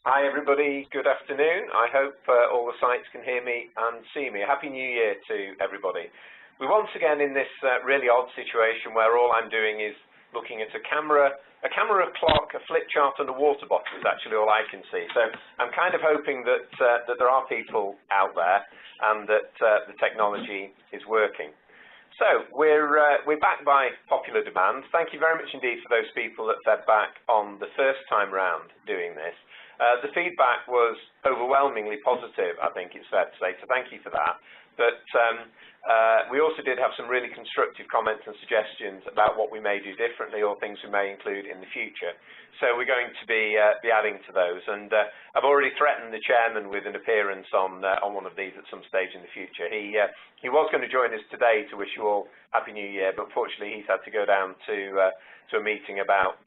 Hi everybody, good afternoon. I hope all the sites can hear me and see me. Happy New Year to everybody. We're once again in this really odd situation where all I'm doing is looking at a camera, clock, a flip chart and a water bottle is actually all I can see. So I'm kind of hoping that, that there are people out there and that the technology is working. So we're back by popular demand. Thank you very much indeed for those people that fed back on the first time round doing this. The feedback was overwhelmingly positive, I think it's fair to say, so thank you for that. But we also did have some really constructive comments and suggestions about what we may do differently or things we may include in the future. So we're going to be adding to those, and I've already threatened the chairman with an appearance on one of these at some stage in the future. He was going to join us today to wish you all Happy New Year, but unfortunately he's had to go down to a meeting about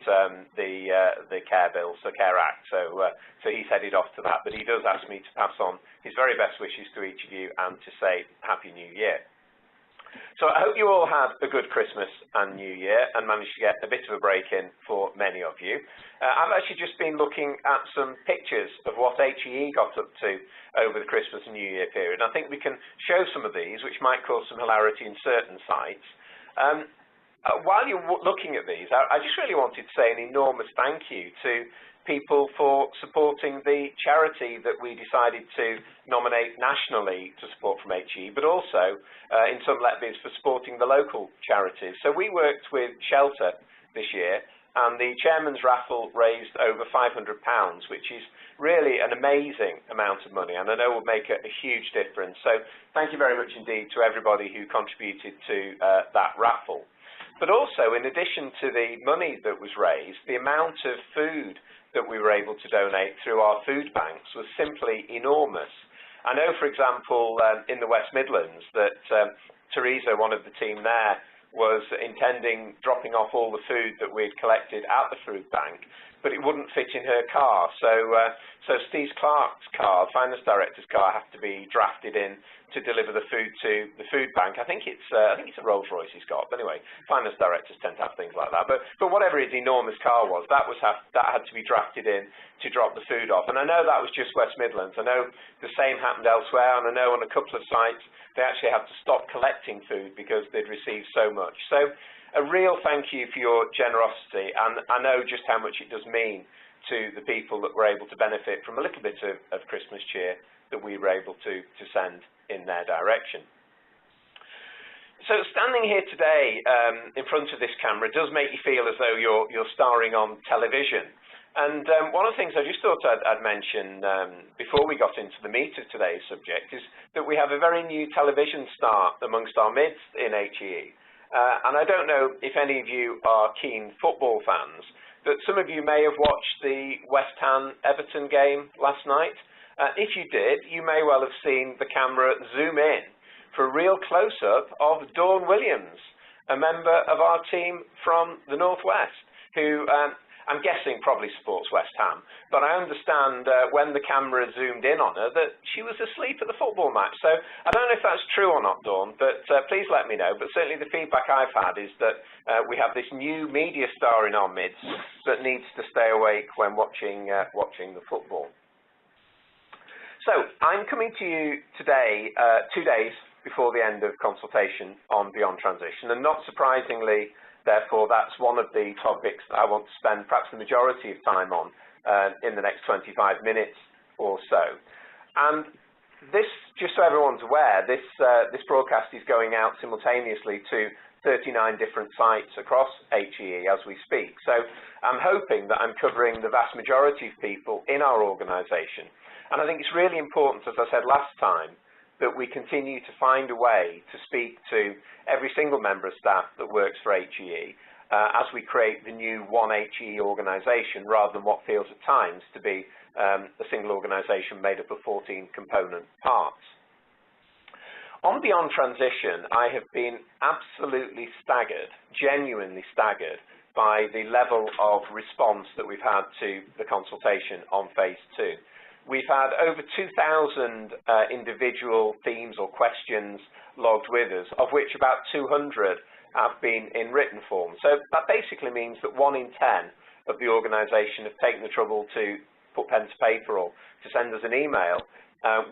the Care Bill, so Care Act. So he's headed off to that, but he does ask me to pass on his very best wishes to each of you and to say Happy New Year. So I hope you all had a good Christmas and New Year and managed to get a bit of a break in for many of you. I've actually just been looking at some pictures of what HEE got up to over the Christmas and New Year period. I think we can show some of these, which might cause some hilarity in certain sites. While you're looking at these, I just really wanted to say an enormous thank you to people for supporting the charity that we decided to nominate nationally to support from HE, but also in some letbies for supporting the local charities. So we worked with Shelter this year, and the chairman's raffle raised over £500, which is really an amazing amount of money, and I know will make a huge difference. So thank you very much indeed to everybody who contributed to that raffle. But also, in addition to the money that was raised, the amount of food that we were able to donate through our food banks was simply enormous. I know, for example, in the West Midlands that Teresa, one of the team there, was intending dropping off all the food that we'd collected at the food bank, but it wouldn't fit in her car. So Steve Clark's car, finance director's car, had to be drafted in to deliver the food to the food bank. I think it's a Rolls Royce he's got. But anyway, finance directors tend to have things like that. But whatever his enormous car was, that had to be drafted in to drop the food off. And I know that was just West Midlands. I know the same happened elsewhere, and I know on a couple of sites they actually had to stop collecting food because they'd received so much. So a real thank you for your generosity, and I know just how much it does mean to the people that were able to benefit from a little bit of Christmas cheer that we were able to send in their direction. So standing here today in front of this camera does make you feel as though you're starring on television. And one of the things I just thought I'd mention before we got into the meat of today's subject is that we have a very new television star amongst our midst in HEE. And I don't know if any of you are keen football fans, but some of you may have watched the West Ham-Everton game last night. If you did, you may well have seen the camera zoom in for a real close-up of Dawn Williams, a member of our team from the Northwest, who I'm guessing probably supports West Ham, but I understand when the camera zoomed in on her that she was asleep at the football match. So I don't know if that's true or not, Dawn, but please let me know. But certainly the feedback I've had is that we have this new media star in our midst that needs to stay awake when watching the football. So I'm coming to you today, 2 days before the end of consultation on Beyond Transition, and not surprisingly, therefore, that's one of the topics that I want to spend perhaps the majority of time on in the next 25 minutes or so. And this, just so everyone's aware, this broadcast is going out simultaneously to 39 different sites across HEE as we speak. So I'm hoping that I'm covering the vast majority of people in our organisation. And I think it's really important, as I said last time, that we continue to find a way to speak to every single member of staff that works for HEE as we create the new One HEE organisation, rather than what feels at times to be a single organisation made up of 14 component parts. On Beyond Transition, I have been absolutely staggered, genuinely staggered, by the level of response that we've had to the consultation on Phase 2. We've had over 2,000 individual themes or questions logged with us, of which about 200 have been in written form. So that basically means that 1 in 10 of the organisation have taken the trouble to put pen to paper or to send us an email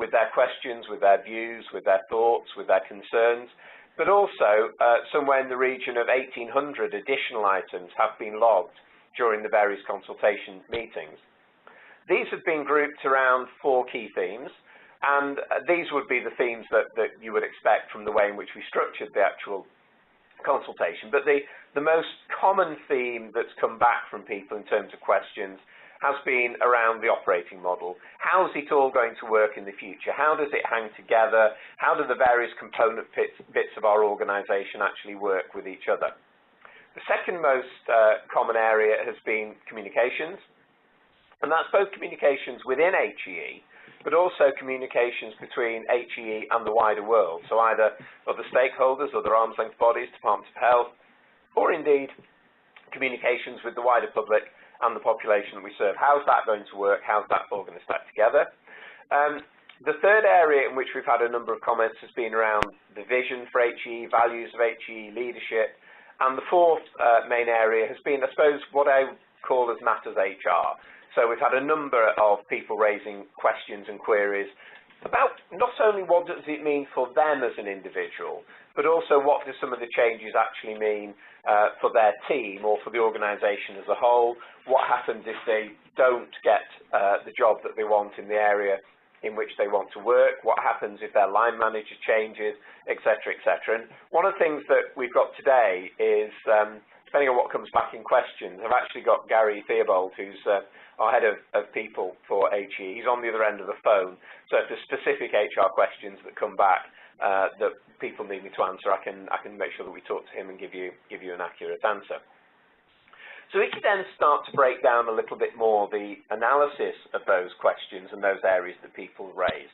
with their questions, with their views, with their thoughts, with their concerns. But also, somewhere in the region of 1,800 additional items have been logged during the various consultation meetings. These have been grouped around 4 key themes, and these would be the themes that you would expect from the way in which we structured the actual consultation. But the most common theme that's come back from people in terms of questions has been around the operating model. How's it all going to work in the future? How does it hang together? How do the various component bits of our organisation actually work with each other? The second most common area has been communications, and that's both communications within HEE, but also communications between HEE and the wider world, so either other stakeholders, other arm's length bodies, Departments of Health, or indeed communications with the wider public and the population that we serve. How's that going to work? How's that all going to stack together? The third area in which we've had a number of comments has been around the vision for HEE, values of HEE, leadership, and the fourth main area has been, I suppose, what I would call as matters HR. So we've had a number of people raising questions and queries about not only what does it mean for them as an individual, but also what do some of the changes actually mean for their team or for the organisation as a whole. What happens if they don't get the job that they want in the area in which they want to work? What happens if their line manager changes, etc., etc. And one of the things that we've got today is, depending on what comes back in questions, I've actually got Gary Theobald, who's our head of people for HE. He's on the other end of the phone, so if there's specific HR questions that come back that people need me to answer, I can make sure that we talk to him and give you an accurate answer. So if you then start to break down a little bit more the analysis of those questions and those areas that people raise,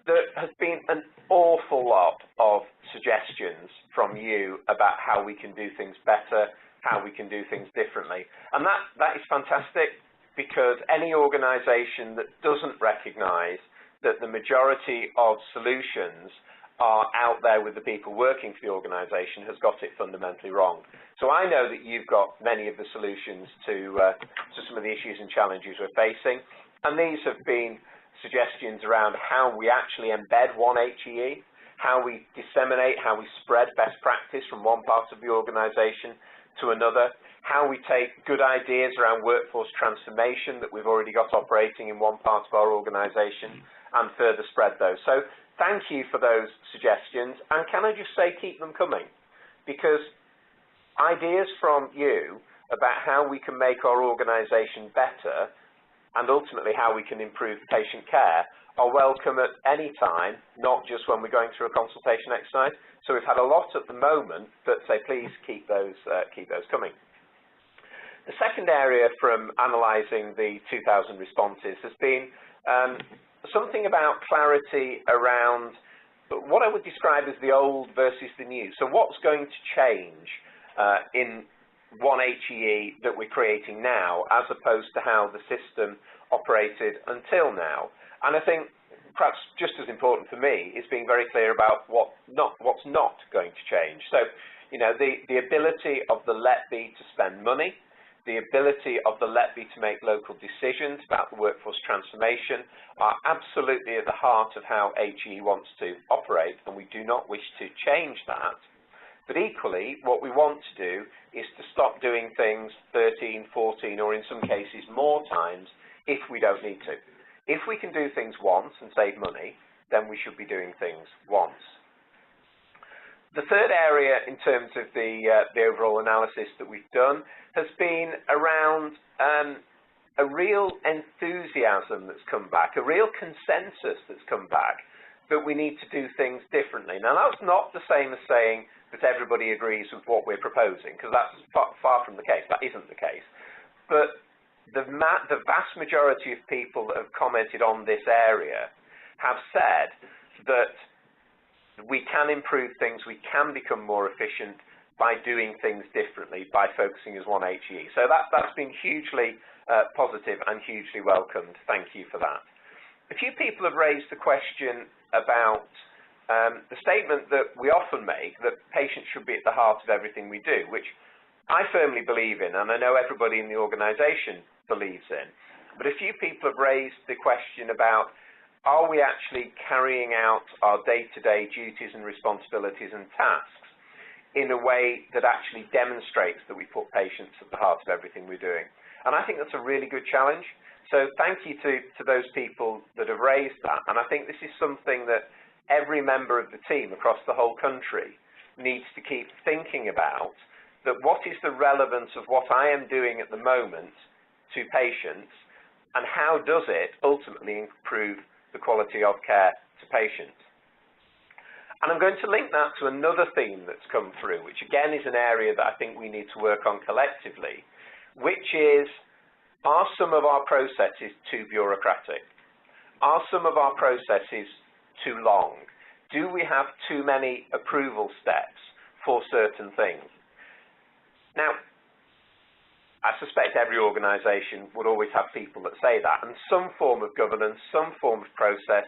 there has been an awful lot of suggestions from you about how we can do things better, how we can do things differently. And that is fantastic, because any organisation that doesn't recognise that the majority of solutions are out there with the people working for the organisation has got it fundamentally wrong. So I know that you've got many of the solutions to some of the issues and challenges we're facing, and these have been suggestions around how we actually embed one HEE, how we disseminate, how we spread best practice from one part of the organisation to another, how we take good ideas around workforce transformation that we've already got operating in one part of our organisation and further spread those. So thank you for those suggestions, and can I just say keep them coming, because ideas from you about how we can make our organisation better and ultimately how we can improve patient care are welcome at any time, not just when we're going through a consultation exercise. So we've had a lot at the moment, but say please keep those coming. The second area from analysing the 2,000 responses has been something about clarity around what I would describe as the old versus the new. So what's going to change in one HEE that we're creating now, as opposed to how the system operated until now? And I think perhaps just as important for me is being very clear about what's not going to change. So, you know, the ability of the LETB to spend money, the ability of the LETB to make local decisions about the workforce transformation are absolutely at the heart of how HE wants to operate, and we do not wish to change that. But equally, what we want to do is to stop doing things 13, 14, or in some cases more times if we don't need to. If we can do things once and save money, then we should be doing things once. The third area in terms of the overall analysis that we've done has been around a real enthusiasm that's come back, a real consensus that's come back that we need to do things differently. Now, that's not the same as saying that everybody agrees with what we're proposing, because that's far from the case. That isn't the case. But the vast majority of people that have commented on this area have said that we can improve things, we can become more efficient by doing things differently, by focusing as one HEE. So that's been hugely positive and hugely welcomed. Thank you for that. A few people have raised the question about the statement that we often make, that patients should be at the heart of everything we do, which I firmly believe in, and I know everybody in the organisation believes in. but a few people have raised the question about, are we actually carrying out our day-to-day duties and responsibilities and tasks in a way that actually demonstrates that we put patients at the heart of everything we're doing? And I think that's a really good challenge. So thank you to those people that have raised that. And I think this is something that every member of the team across the whole country needs to keep thinking about, that what is the relevance of what I am doing at the moment to patients, and how does it ultimately improve the quality of care to patients? And I'm going to link that to another theme that's come through, which again is an area that I think we need to work on collectively, which is, are some of our processes too bureaucratic? Are some of our processes too long? Do we have too many approval steps for certain things? Now, I suspect every organisation would always have people that say that, and some form of governance, some form of process,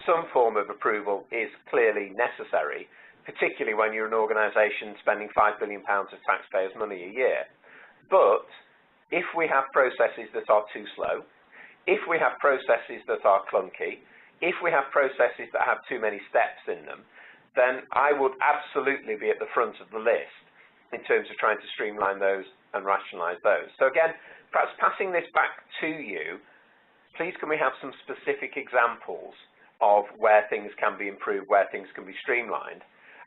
some form of approval is clearly necessary, particularly when you're an organisation spending £5 billion of taxpayers' money a year. But if we have processes that are too slow, if we have processes that are clunky, if we have processes that have too many steps in them, then I would absolutely be at the front of the list in terms of trying to streamline those and rationalise those. So again, perhaps passing this back to you, please can we have some specific examples of where things can be improved, where things can be streamlined,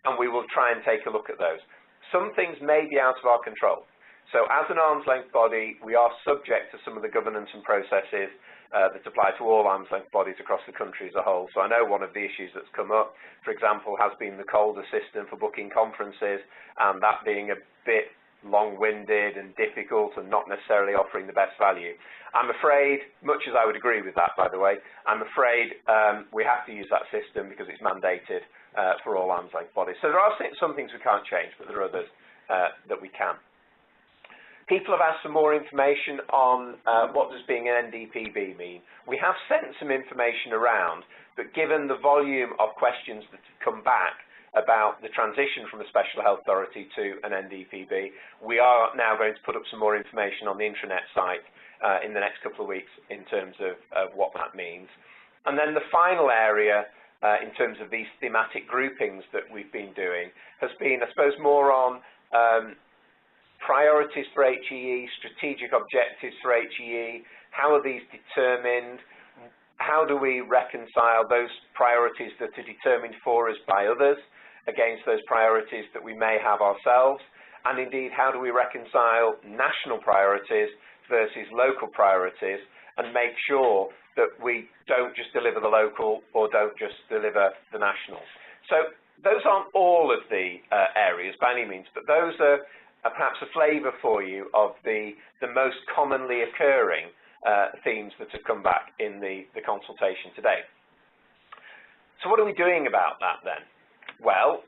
and we will try and take a look at those. Some things may be out of our control. So as an arm's length body, we are subject to some of the governance and processes that apply to all arm's length bodies across the country as a whole. So I know one of the issues that's come up, for example, has been the COLDA system for booking conferences, and that being a bit long-winded and difficult and not necessarily offering the best value. I'm afraid, much as I would agree with that, by the way, I'm afraid we have to use that system because it's mandated for all arm's length bodies. So there are some things we can't change, but there are others that we can. People have asked for more information on what does being an NDPB mean. We have sent some information around, but given the volume of questions that have come back about the transition from a special health authority to an NDPB, we are now going to put up some more information on the intranet site in the next couple of weeks in terms of what that means. And then the final area in terms of these thematic groupings that we've been doing has been, I suppose, more on priorities for HEE, strategic objectives for HEE, how are these determined, how do we reconcile those priorities that are determined for us by others against those priorities that we may have ourselves, and indeed how do we reconcile national priorities versus local priorities and make sure that we don't just deliver the local or don't just deliver the national. So those aren't all of the areas by any means, but those are perhaps a flavour for you of the most commonly occurring themes that have come back in the consultation today. So what are we doing about that then? Well,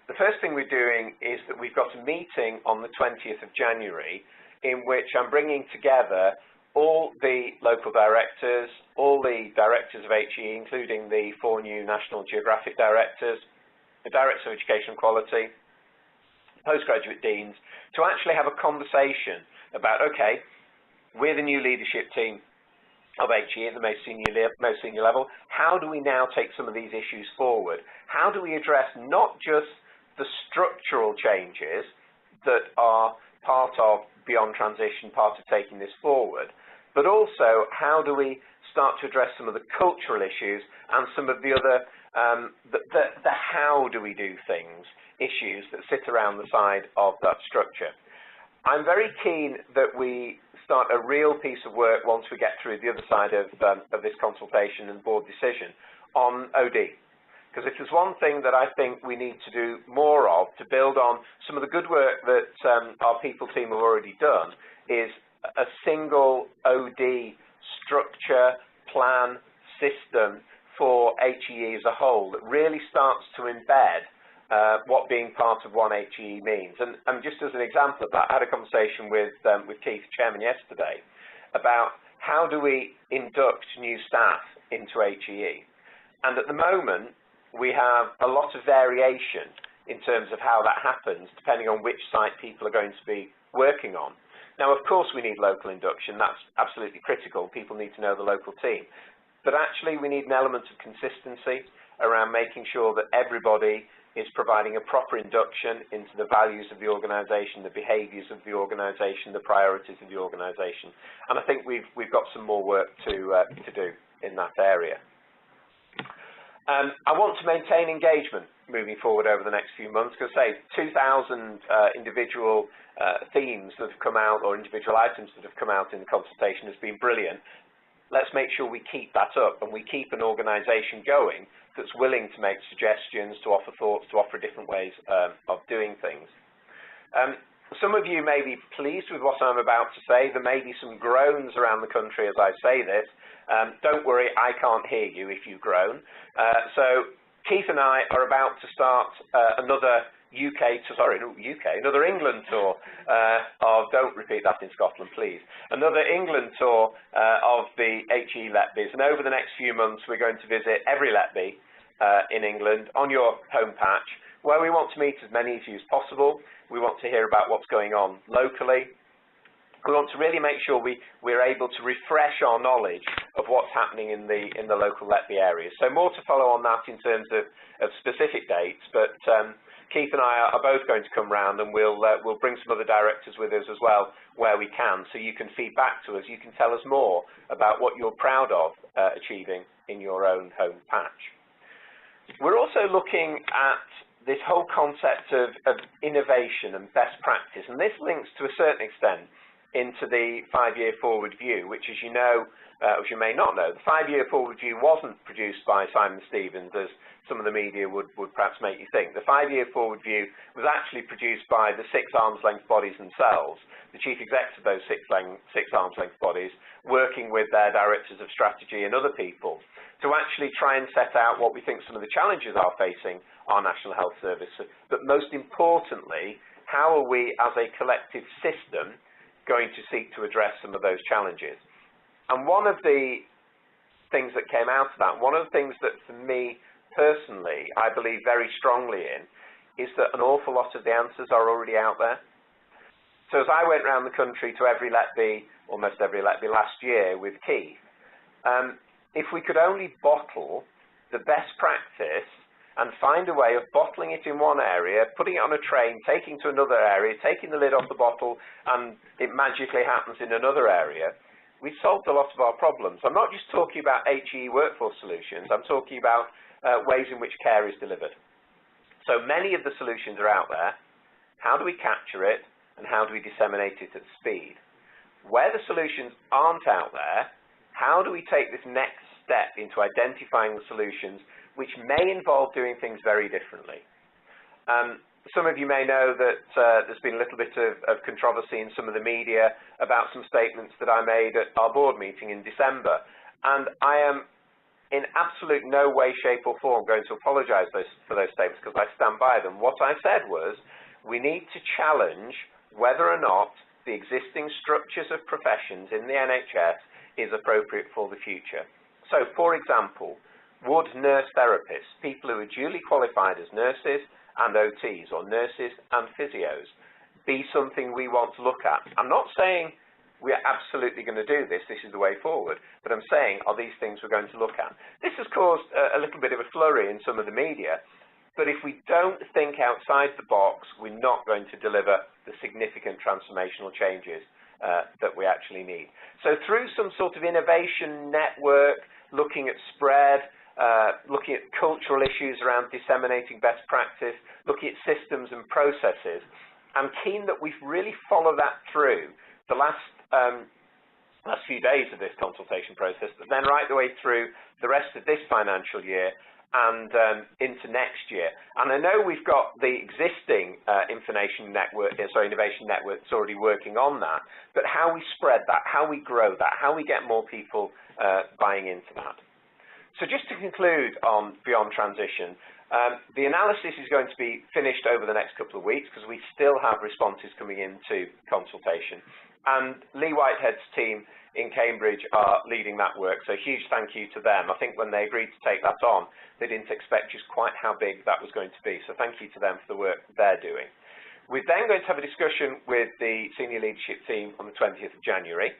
the first thing we're doing is that we've got a meeting on the 20th of January in which I'm bringing together all the local directors, all the directors of HEE, including the 4 new National Geographic directors, the Directors of Education and Quality, postgraduate deans, to actually have a conversation about, okay, we're the new leadership team of HEE at the most senior level. How do we now take some of these issues forward? How do we address not just the structural changes that are part of Beyond Transition, part of taking this forward, but also how do we start to address some of the cultural issues and some of the other, the how do we do things issues that sit around the side of that structure. I'm very keen that we start a real piece of work once we get through the other side of this consultation and board decision on OD. Because if there's one thing that I think we need to do more of to build on some of the good work that our people team have already done is a single OD structure, plan, system for HEE as a whole that really starts to embed what being part of one HEE means. And just as an example of that, I had a conversation with Keith, Chairman, yesterday about how do we induct new staff into HEE. And at the moment, we have a lot of variation in terms of how that happens, depending on which site people are going to be working on. Now, of course, we need local induction. That's absolutely critical. People need to know the local team. But actually, we need an element of consistency around making sure that everybody is providing a proper induction into the values of the organisation, the behaviours of the organisation, the priorities of the organisation. And I think we've got some more work to do in that area. I want to maintain engagement moving forward over the next few months, because say 2,000 individual themes that have come out, or individual items that have come out in the consultation has been brilliant. Let's make sure we keep that up and we keep an organisation going that's willing to make suggestions, to offer thoughts, to offer different ways of doing things. Some of you may be pleased with what I'm about to say. There may be some groans around the country as I say this. Don't worry, I can't hear you if you groan. So Keith and I are about to start another another England tour of, don't repeat that in Scotland, please, another England tour of the HE Letbys. And over the next few months, we're going to visit every Letby in England on your home patch, where we want to meet as many of you as possible. We want to hear about what's going on locally. We want to really make sure we're able to refresh our knowledge of what's happening in the local Letby areas. So more to follow on that in terms of specific dates, but Keith and I are both going to come round, and we'll bring some other directors with us as well where we can, so you can feed back to us. You can tell us more about what you're proud of achieving in your own home patch. We're also looking at this whole concept of innovation and best practice, and this links to a certain extent into the 5-year forward view, which, as you know, as you may not know, the 5-year forward view wasn't produced by Simon Stevens, as some of the media would perhaps make you think. The 5-year forward view was actually produced by the 6 arm's length bodies themselves, the chief execs of those 6 arm's length bodies, working with their directors of strategy and other people to actually try and set out what we think some of the challenges are facing our National Health Service, but most importantly, how are we as a collective system going to seek to address some of those challenges. And one of the things that came out of that, one of the things that for me personally, I believe very strongly in, is that an awful lot of the answers are already out there. So as I went around the country to every Letby, almost every Letby last year with Keith, if we could only bottle the best practice and find a way of bottling it in one area, putting it on a train, taking to another area, taking the lid off the bottle, and it magically happens in another area, we've solved a lot of our problems. I'm not just talking about HE workforce solutions, I'm talking about ways in which care is delivered. So many of the solutions are out there. How do we capture it, and how do we disseminate it at speed? Where the solutions aren't out there, how do we take this next step into identifying the solutions which may involve doing things very differently? Some of you may know that there's been a little bit of controversy in some of the media about some statements that I made at our board meeting in December, and I am in absolute no way, shape or form going to apologise for those statements, because I stand by them. What I said was, we need to challenge whether or not the existing structures of professions in the NHS is appropriate for the future. So, for example, would nurse therapists, people who are duly qualified as nurses and OTs, or nurses and physios, be something we want to look at? I'm not saying we're absolutely going to do this, this is the way forward, but I'm saying, are these things we're going to look at? This has caused a little bit of a flurry in some of the media, but if we don't think outside the box, we're not going to deliver the significant transformational changes that we actually need. So through some sort of innovation network, looking at spread, looking at cultural issues around disseminating best practice, looking at systems and processes, I'm keen that we've really followed that through the last few days of this consultation process, but then right the way through the rest of this financial year and into next year. And I know we've got the existing innovation network that's already working on that, but how we spread that, how we grow that, how we get more people buying into that. So just to conclude on Beyond Transition, the analysis is going to be finished over the next couple of weeks, because we still have responses coming into consultation. And Lee Whitehead's team in Cambridge are leading that work, so huge thank you to them. I think when they agreed to take that on, they didn't expect just quite how big that was going to be, so thank you to them for the work they're doing. We're then going to have a discussion with the senior leadership team on the 20th of January.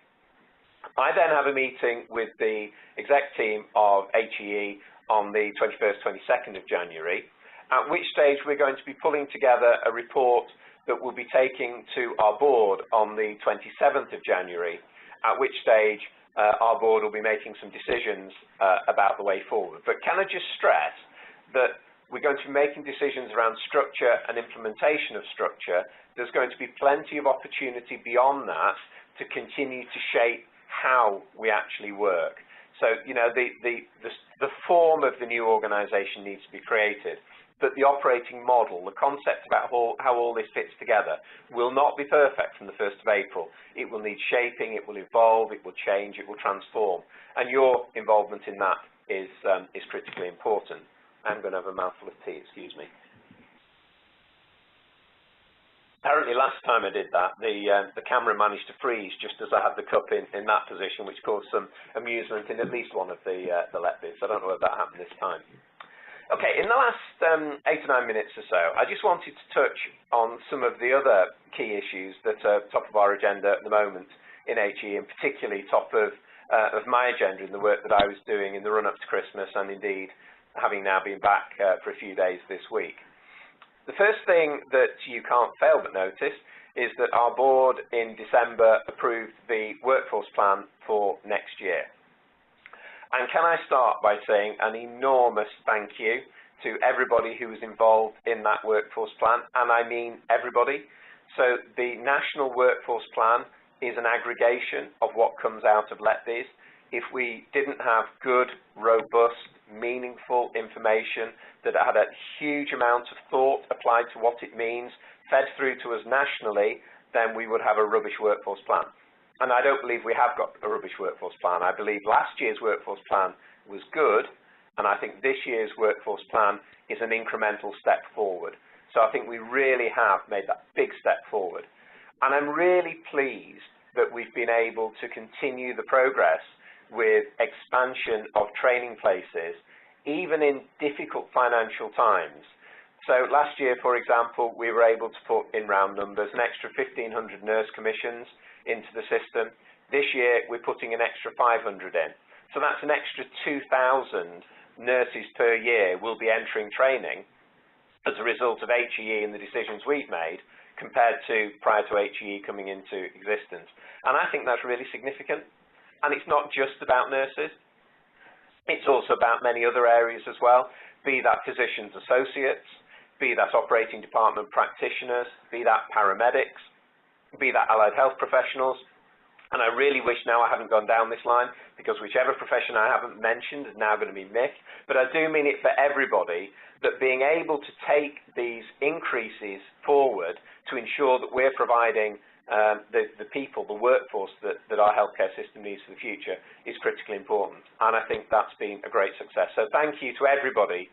I then have a meeting with the exec team of HEE on the 21st, 22nd of January, at which stage we're going to be pulling together a report that we'll be taking to our board on the 27th of January, at which stage our board will be making some decisions about the way forward. But can I just stress that we're going to be making decisions around structure and implementation of structure. There's going to be plenty of opportunity beyond that to continue to shape how we actually work. So, you know, the form of the new organization needs to be created, but the operating model, the concept about how all this fits together will not be perfect from the 1st of April. It will need shaping, it will evolve, it will change, it will transform. And your involvement in that is critically important. I'm going to have a mouthful of tea, excuse me. Apparently last time I did that, the camera managed to freeze just as I had the cup in that position, which caused some amusement in at least one of the let-bits. I don't know if that happened this time. Okay, in the last 8 or 9 minutes or so, I just wanted to touch on some of the other key issues that are top of our agenda at the moment in HE, and particularly top of my agenda in the work that I was doing in the run-up to Christmas, and indeed having now been back for a few days this week. The first thing that you can't fail but notice is that our board in December approved the workforce plan for next year. And can I start by saying an enormous thank you to everybody who was involved in that workforce plan, and I mean everybody. So the National Workforce Plan is an aggregation of what comes out of LETBIS. If we didn't have good, robust, meaningful information that had a huge amount of thought applied to what it means, fed through to us nationally, then we would have a rubbish workforce plan. And I don't believe we have got a rubbish workforce plan. I believe last year's workforce plan was good, and I think this year's workforce plan is an incremental step forward. So I think we really have made that big step forward. And I'm really pleased that we've been able to continue the progress with expansion of training places, even in difficult financial times. So last year, for example, we were able to put, in round numbers, an extra 1,500 nurse commissions into the system. This year, we're putting an extra 500 in. So that's an extra 2,000 nurses per year will be entering training as a result of HEE and the decisions we've made, compared to prior to HEE coming into existence. And I think that's really significant. And it's not just about nurses. It's also about many other areas as well, be that physicians associates, be that operating department practitioners, be that paramedics, be that allied health professionals. And I really wish now I haven't gone down this line, because whichever profession I haven't mentioned is now going to be missed. But I do mean it for everybody, that being able to take these increases forward to ensure that we're providing the people, the workforce that our healthcare system needs for the future is critically important. And I think that's been a great success. So thank you to everybody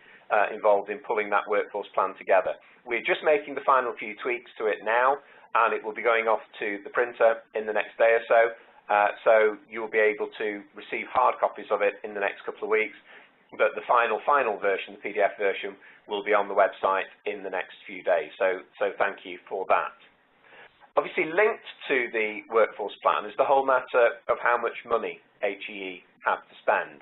involved in pulling that workforce plan together. We're just making the final few tweaks to it now, and it will be going off to the printer in the next day or so. So you'll be able to receive hard copies of it in the next couple of weeks. But the final version, the PDF version, will be on the website in the next few days. So thank you for that. Obviously linked to the workforce plan is the whole matter of how much money HEE have to spend.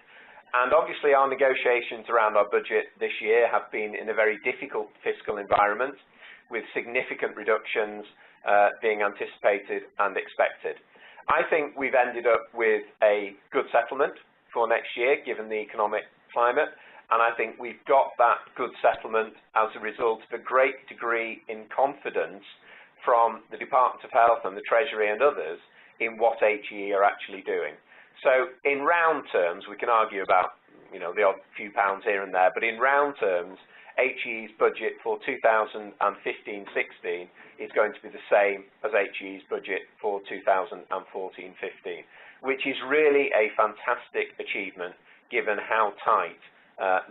And obviously our negotiations around our budget this year have been in a very difficult fiscal environment, with significant reductions being anticipated and expected. I think we've ended up with a good settlement for next year, given the economic climate, and I think we've got that good settlement as a result of a great degree in confidence from the Department of Health and the Treasury and others in what HEE are actually doing. So in round terms, we can argue about, you know, the odd few pounds here and there, but in round terms, HEE's budget for 2015-16 is going to be the same as HEE's budget for 2014-15, which is really a fantastic achievement given how tight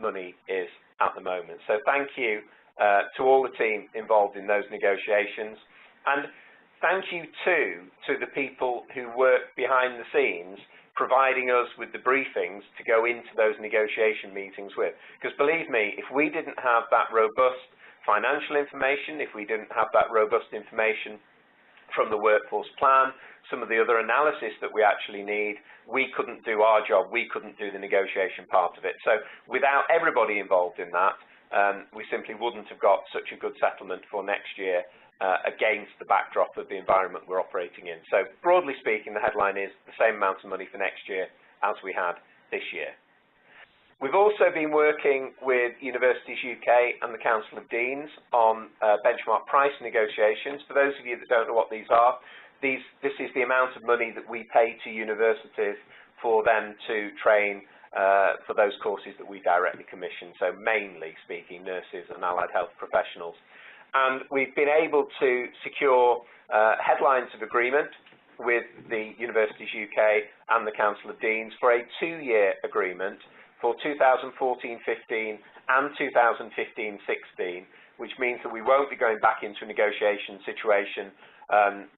money is at the moment. So thank you to all the team involved in those negotiations. And thank you too to the people who work behind the scenes, providing us with the briefings to go into those negotiation meetings with. Because believe me, if we didn't have that robust financial information, if we didn't have that robust information from the workforce plan, some of the other analysis that we actually need, we couldn't do our job, we couldn't do the negotiation part of it. So without everybody involved in that, we simply wouldn't have got such a good settlement for next year against the backdrop of the environment we're operating in. So broadly speaking, the headline is the same amount of money for next year as we had this year. We've also been working with Universities UK and the Council of Deans on benchmark price negotiations. For those of you that don't know what these are, this is the amount of money that we pay to universities for them to train for those courses that we directly commission, so mainly speaking nurses and allied health professionals. And we've been able to secure headlines of agreement with the Universities UK and the Council of Deans for a 2-year agreement for 2014-15 and 2015-16, which means that we won't be going back into a negotiation situation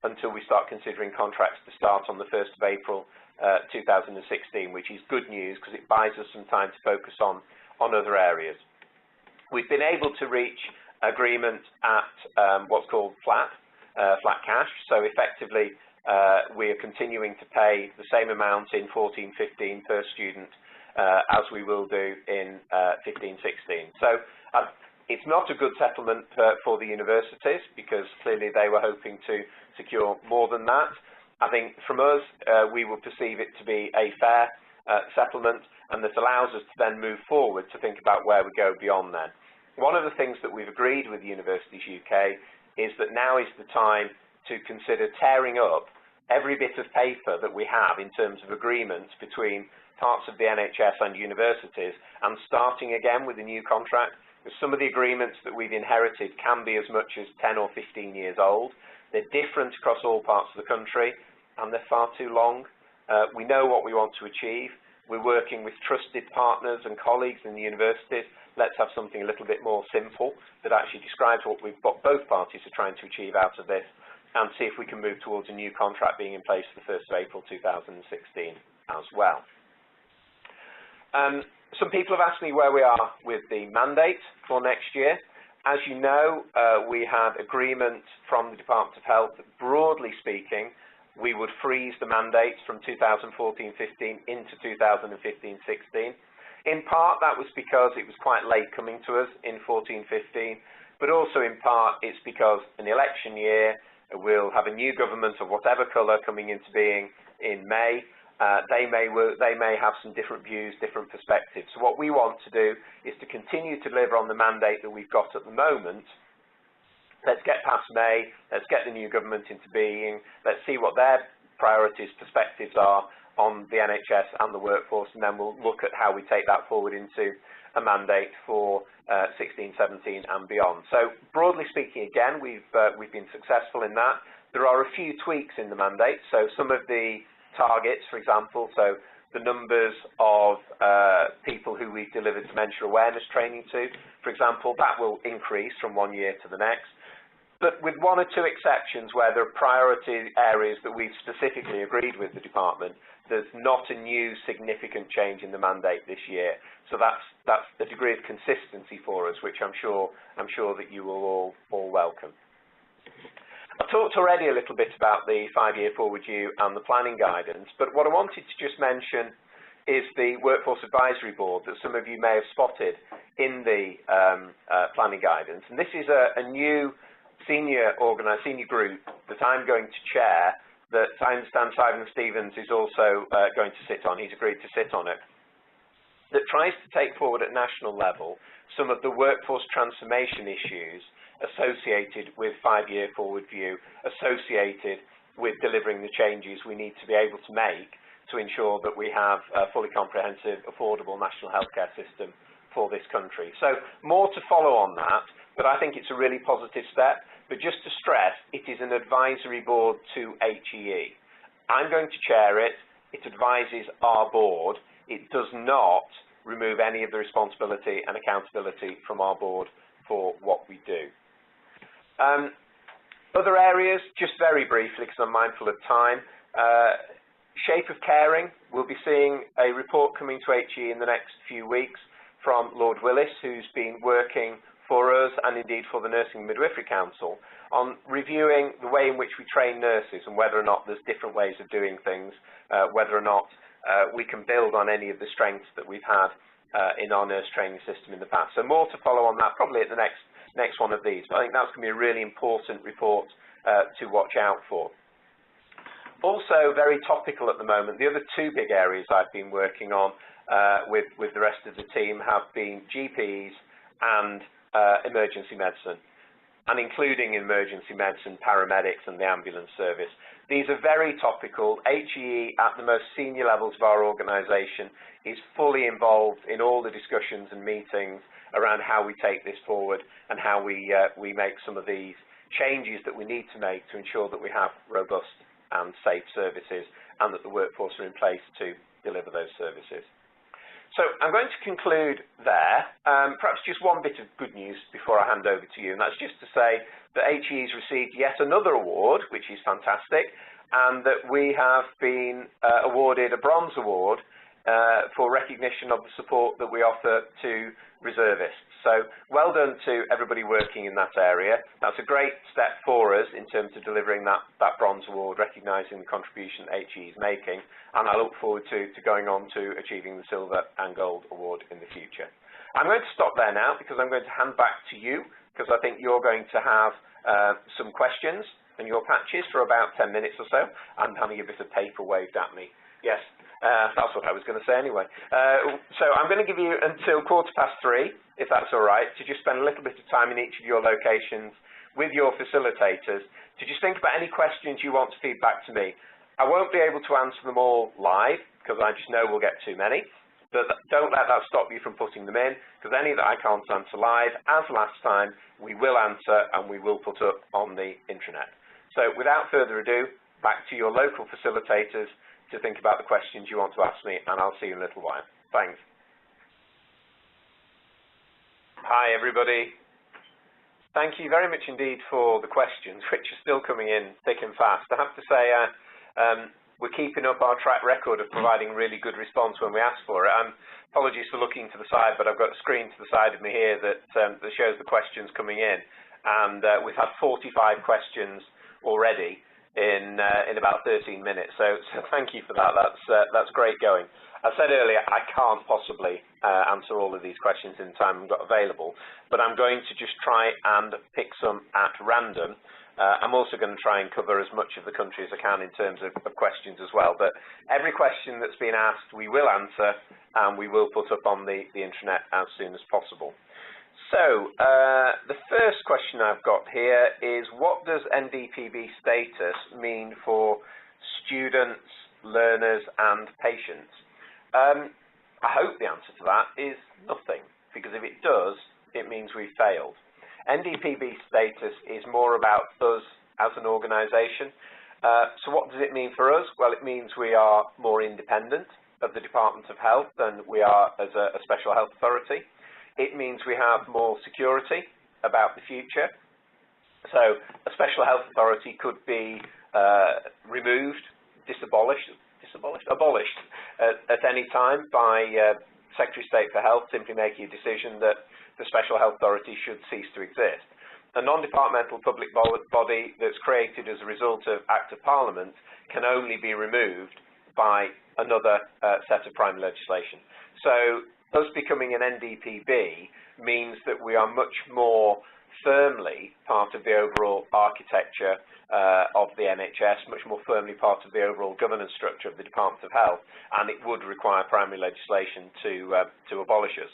until we start considering contracts to start on the 1st of April 2016, which is good news because it buys us some time to focus on other areas. We've been able to reach agreement at what's called flat cash, so effectively we are continuing to pay the same amount in 14-15 per student as we will do in 15-16. So it's not a good settlement for the universities because clearly they were hoping to secure more than that. I think from us, we will perceive it to be a fair settlement, and this allows us to then move forward to think about where we go beyond then. One of the things that we've agreed with Universities UK is that now is the time to consider tearing up every bit of paper that we have in terms of agreements between parts of the NHS and universities and starting again with a new contract. Because some of the agreements that we've inherited can be as much as 10 or 15 years old. They're different across all parts of the country and they're far too long. We know what we want to achieve. We're working with trusted partners and colleagues in the universities. Let's have something a little bit more simple that actually describes what both parties are trying to achieve out of this, and see if we can move towards a new contract being in place for the 1st of April 2016 as well. Some people have asked me where we are with the mandate for next year. As you know, we had agreement from the Department of Health that, broadly speaking, we would freeze the mandates from 2014-15 into 2015-16. In part, that was because it was quite late coming to us in 14-15, but also in part it's because in the election year, we'll have a new government of whatever colour coming into being in May. They may have some different views, different perspectives. So what we want to do is to continue to deliver on the mandate that we've got at the moment. Let's get past May, let's get the new government into being, let's see what their priorities, perspectives are on the NHS and the workforce, and then we'll look at how we take that forward into a mandate for 16, 17 and beyond. So broadly speaking, again, we've been successful in that. There are a few tweaks in the mandate, so some of the targets, for example, so the numbers of people who we've delivered dementia awareness training to, for example, that will increase from one year to the next. But with one or two exceptions where there are priority areas that we've specifically agreed with the department, there's not a new significant change in the mandate this year. So that's a degree of consistency for us, which I'm sure that you will all welcome. I've talked already a little bit about the 5-year forward view and the planning guidance, but what I wanted to just mention is the Workforce Advisory Board that some of you may have spotted in the planning guidance. And this is a new senior group that I'm going to chair, that I understand Simon Stevens is also going to sit on. He's agreed to sit on it, that tries to take forward at national level some of the workforce transformation issues associated with 5-year forward view, associated with delivering the changes we need to be able to make to ensure that we have a fully comprehensive, affordable national healthcare system for this country. So more to follow on that, but I think it's a really positive step. But just to stress, it is an advisory board to HEE. I'm going to chair it. It advises our board. It does not remove any of the responsibility and accountability from our board for what we do. Other areas, just very briefly, because I'm mindful of time. Shape of caring, we'll be seeing a report coming to HE in the next few weeks from Lord Willis, who's been working for us and indeed for the Nursing and Midwifery Council on reviewing the way in which we train nurses and whether or not there's different ways of doing things, whether or not we can build on any of the strengths that we've had in our nurse training system in the past. So more to follow on that probably at the next one of these. But I think that's going to be a really important report to watch out for. Also very topical at the moment, the other two big areas I've been working on with the rest of the team have been GPs and emergency medicine, and including emergency medicine, paramedics and the ambulance service. These are very topical. HEE at the most senior levels of our organisation is fully involved in all the discussions and meetings around how we take this forward and how we make some of these changes that we need to make to ensure that we have robust and safe services and that the workforce are in place to deliver those services. So I'm going to conclude there. Perhaps just one bit of good news before I hand over to you, and that's just to say that HEE's received yet another award, which is fantastic, and that we have been awarded a bronze award for recognition of the support that we offer to reservists. So well done to everybody working in that area. That's a great step for us in terms of delivering that bronze award, recognising the contribution that HE is making, and I look forward to going on to achieving the silver and gold award in the future. I'm going to stop there now because I'm going to hand back to you because I think you're going to have some questions in your patches for about 10 minutes or so. I'm having a bit of paper waved at me. Yes, that's what I was going to say anyway. So I'm going to give you until 3:15, if that's all right, to just spend a little bit of time in each of your locations with your facilitators to just think about any questions you want to feed back to me. I won't be able to answer them all live because I just know we'll get too many, but don't let that stop you from putting them in because any that I can't answer live, as last time, we will answer and we will put up on the intranet. So without further ado, back to your local facilitators to think about the questions you want to ask me, and I'll see you in a little while. Thanks. Hi, everybody. Thank you very much indeed for the questions, which are still coming in thick and fast. I have to say, we're keeping up our track record of providing really good response when we ask for it. Apologies for looking to the side, but I've got a screen to the side of me here that shows the questions coming in, and we've had 45 questions already in about 13 minutes. So thank you for that. That's great going. I said earlier I can't possibly answer all of these questions in the time I've got available, but I'm going to just try and pick some at random. I'm also going to try and cover as much of the country as I can in terms of questions as well. But every question that's been asked we will answer and we will put up on the intranet as soon as possible. So, the first question I've got here is, what does NDPB status mean for students, learners and patients? I hope the answer to that is nothing, because if it does, it means we've failed. NDPB status is more about us as an organisation. So what does it mean for us? Well, it means we are more independent of the Department of Health than we are as a special health authority. It means we have more security about the future. So a special health authority could be removed, abolished at any time by Secretary of State for Health simply making a decision that the special health authority should cease to exist. A non-departmental public body that's created as a result of Act of Parliament can only be removed by another set of primary legislation. So us becoming an NDPB means that we are much more firmly part of the overall architecture of the NHS, much more firmly part of the overall governance structure of the Department of Health, and it would require primary legislation to abolish us.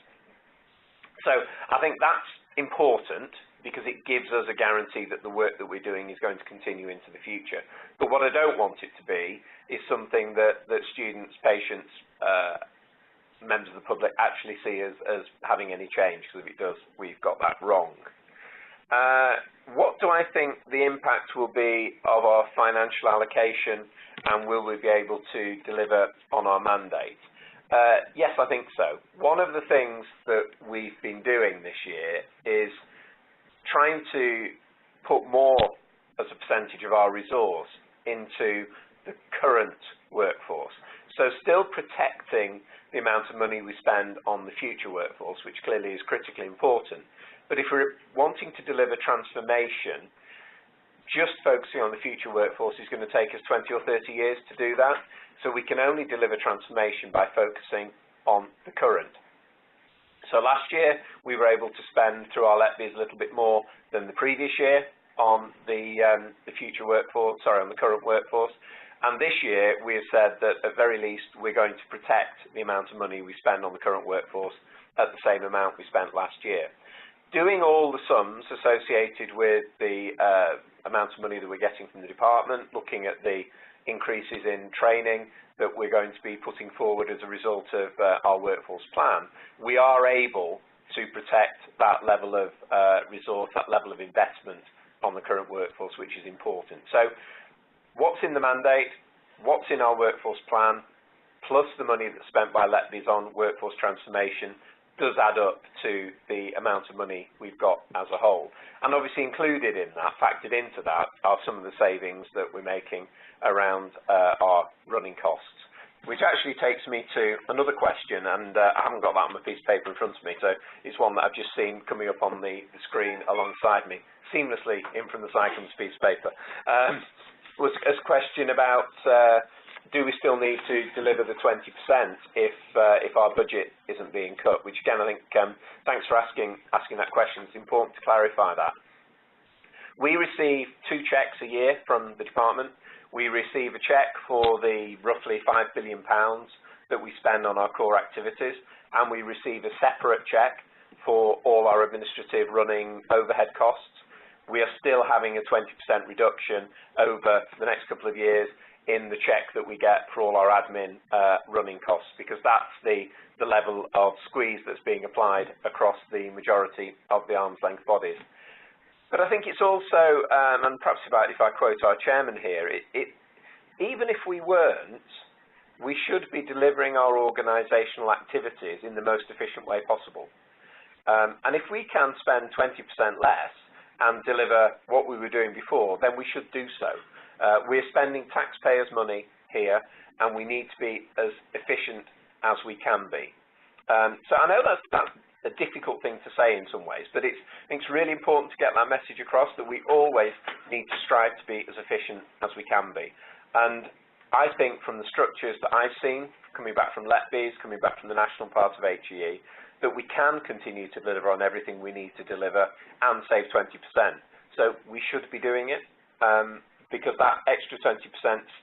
So I think that's important because it gives us a guarantee that the work that we're doing is going to continue into the future. But what I don't want it to be is something that students, patients, members of the public actually see as having any change, because if it does, we've got that wrong. What do I think the impact will be of our financial allocation, and will we be able to deliver on our mandate? Yes, I think so. One of the things that we've been doing this year is trying to put more as a percentage of our resource into the current workforce. So still protecting the amount of money we spend on the future workforce, which clearly is critically important, But if we're wanting to deliver transformation, just focusing on the future workforce is going to take us 20 or 30 years to do that. So we can only deliver transformation by focusing on the current. So last year, we were able to spend through our LETBs a little bit more than the previous year on the future workforce, sorry, on the current workforce. And this year, we have said that at very least, we're going to protect the amount of money we spend on the current workforce at the same amount we spent last year. Doing all the sums associated with the amount of money that we're getting from the department, looking at the increases in training that we're going to be putting forward as a result of our workforce plan, we are able to protect that level of resource, that level of investment on the current workforce, which is important. So what's in the mandate, what's in our workforce plan, plus the money that's spent by LETBs on workforce transformation does add up to the amount of money we've got as a whole. And obviously included in that, factored into that, are some of the savings that we're making around our running costs. Which actually takes me to another question, and I haven't got that on my piece of paper in front of me, so it's one that I've just seen coming up on the screen alongside me, seamlessly in from the side comes a piece of paper. Was a question about do we still need to deliver the 20% if our budget isn't being cut? Which again, I think, thanks for asking that question. It's important to clarify that. We receive 2 checks a year from the department. We receive a check for the roughly £5 billion that we spend on our core activities, and we receive a separate check for all our administrative running overhead costs. We are still having a 20% reduction over the next couple of years in the check that we get for all our admin running costs, because that's the level of squeeze that's being applied across the majority of the arm's length bodies. But I think it's also, and perhaps if I quote our chairman here, even if we weren't, we should be delivering our organisational activities in the most efficient way possible. And if we can spend 20% less and deliver what we were doing before, then we should do so. We're spending taxpayers' money here, and we need to be as efficient as we can be. So I know that's a difficult thing to say in some ways, but I think it's really important to get that message across that we always need to strive to be as efficient as we can be. And I think from the structures that I've seen, coming back from LETBs, coming back from the national part of HEE, that we can continue to deliver on everything we need to deliver and save 20%. So we should be doing it. Because that extra 20%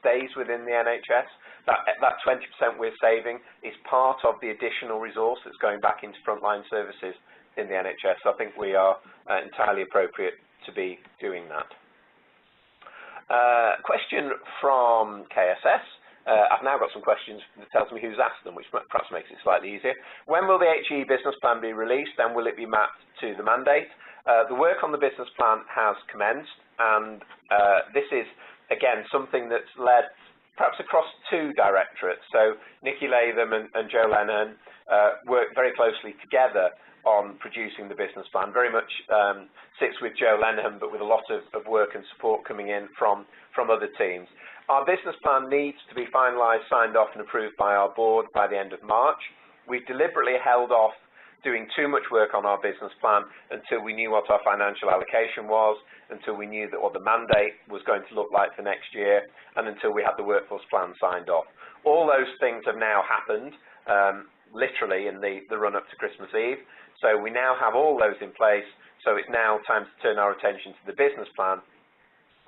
stays within the NHS. That 20% we're saving is part of the additional resource that's going back into frontline services in the NHS. So I think we are entirely appropriate to be doing that. Question from KSS. I've now got some questions that tells me who's asked them, which perhaps makes it slightly easier. When will the HE business plan be released, and will it be mapped to the mandate? The work on the business plan has commenced, and this is, again, something that's led perhaps across 2 directorates. So Nikki Latham and Joe Lennon work very closely together on producing the business plan. Very much sits with Joe Lennon, but with a lot of work and support coming in from other teams. Our business plan needs to be finalised, signed off and approved by our board by the end of March. We've deliberately held off doing too much work on our business plan until we knew what our financial allocation was, until we knew that what the mandate was going to look like for next year, and until we had the workforce plan signed off. All those things have now happened, literally in the run-up to Christmas Eve. So we now have all those in place, so it's now time to turn our attention to the business plan,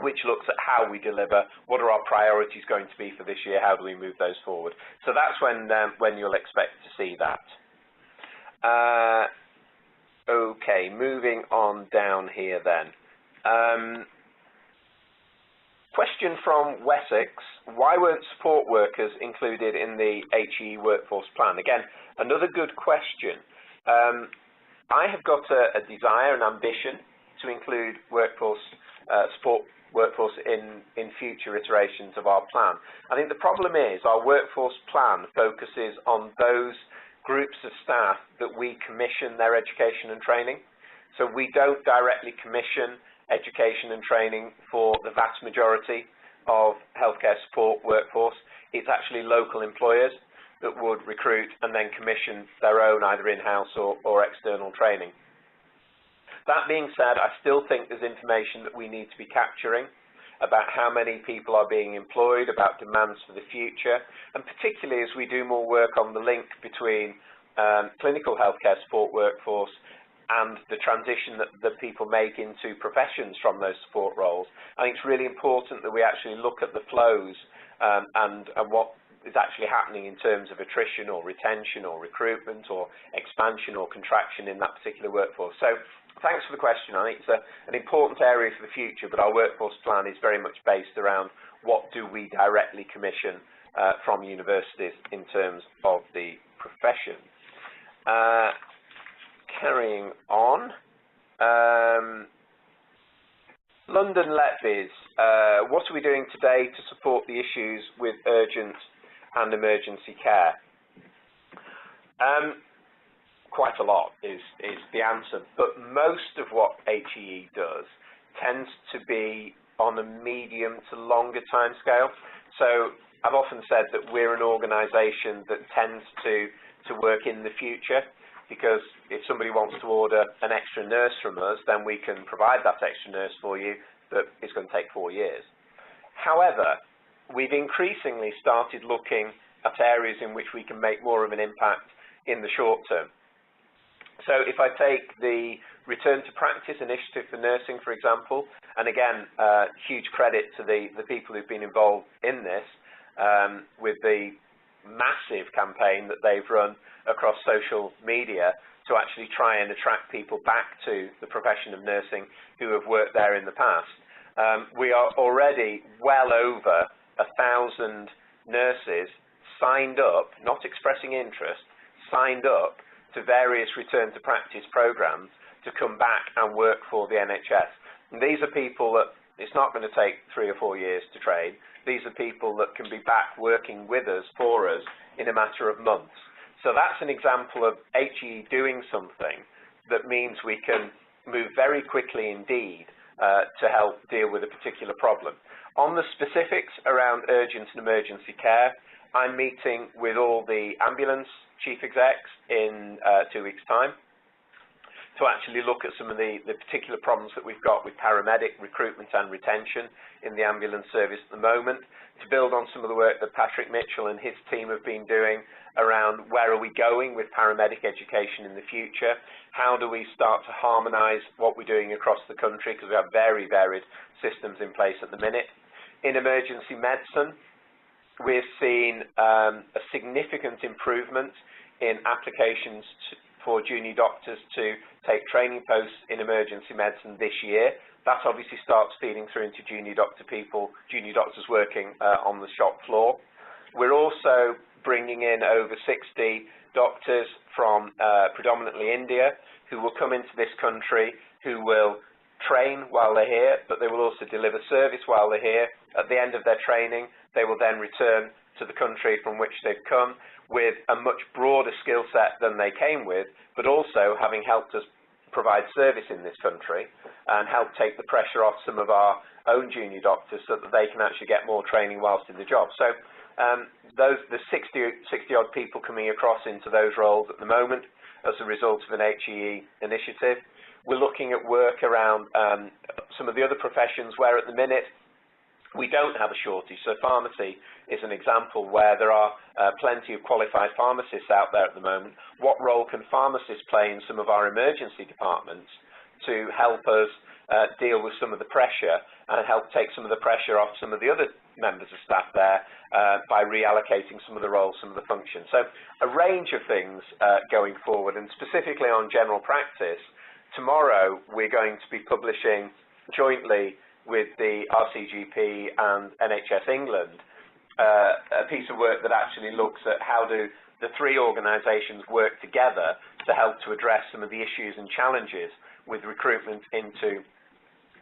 which looks at how we deliver, what are our priorities going to be for this year, how do we move those forward. So that's when you'll expect to see that. Okay, moving on down here then. Question from Wessex: why weren't support workers included in the HE workforce plan? Again, another good question. I have got a desire and ambition to include support workforce in future iterations of our plan. I think the problem is our workforce plan focuses on those groups of staff that we commission their education and training. So we don't directly commission education and training for the vast majority of healthcare support workforce. It's actually local employers that would recruit and then commission their own either in-house or external training. That being said, I still think there's information that we need to be capturing about how many people are being employed, about demands for the future, and particularly as we do more work on the link between clinical healthcare support workforce and the transition that people make into professions from those support roles. I think it's really important that we actually look at the flows and what is actually happening in terms of attrition or retention or recruitment or expansion or contraction in that particular workforce. So thanks for the question. I think it's an important area for the future, but our workforce plan is very much based around what do we directly commission from universities in terms of the profession. Carrying on. London levies. What are we doing today to support the issues with urgent and emergency care? Quite a lot is the answer, but most of what HEE does tends to be on a medium to longer time scale. So I've often said that we're an organisation that tends to work in the future, because if somebody wants to order an extra nurse from us, then we can provide that extra nurse for you, but it's going to take 4 years. However, we've increasingly started looking at areas in which we can make more of an impact in the short term. So if I take the Return to Practice initiative for nursing, for example, and again, huge credit to the people who've been involved in this, with the massive campaign that they've run across social media to actually try and attract people back to the profession of nursing who have worked there in the past. We are already well over 1,000 nurses signed up, not expressing interest, signed up to various return to practice programs to come back and work for the NHS. And these are people that it's not going to take 3 or 4 years to train. These are people that can be back working with us, for us, in a matter of months. So that's an example of HE doing something that means we can move very quickly indeed to help deal with a particular problem. On the specifics around urgent and emergency care, I'm meeting with all the ambulance chief execs in 2 weeks' time to actually look at some of the particular problems that we've got with paramedic recruitment and retention in the ambulance service at the moment, to build on some of the work that Patrick Mitchell and his team have been doing around where are we going with paramedic education in the future, how do we start to harmonise what we're doing across the country, because we have very varied systems in place at the minute. In emergency medicine, we've seen a significant improvement in applications for junior doctors to take training posts in emergency medicine this year. That obviously starts feeding through into junior doctors working on the shop floor. We're also bringing in over 60 doctors from predominantly India who will come into this country, who will train while they're here, but they will also deliver service while they're here. At the end of their training, they will then return to the country from which they've come with a much broader skill set than they came with, but also having helped us provide service in this country and help take the pressure off some of our own junior doctors so that they can actually get more training whilst in the job. So the 60-odd people coming across into those roles at the moment as a result of an HEE initiative. We're looking at work around some of the other professions where at the minute we don't have a shortage. So pharmacy is an example where there are plenty of qualified pharmacists out there at the moment. What role can pharmacists play in some of our emergency departments to help us deal with some of the pressure and help take some of the pressure off some of the other members of staff there by reallocating some of the roles, some of the functions. So a range of things going forward, and specifically on general practice, tomorrow we're going to be publishing jointly with the RCGP and NHS England a piece of work that actually looks at how do the three organisations work together to help to address some of the issues and challenges with recruitment into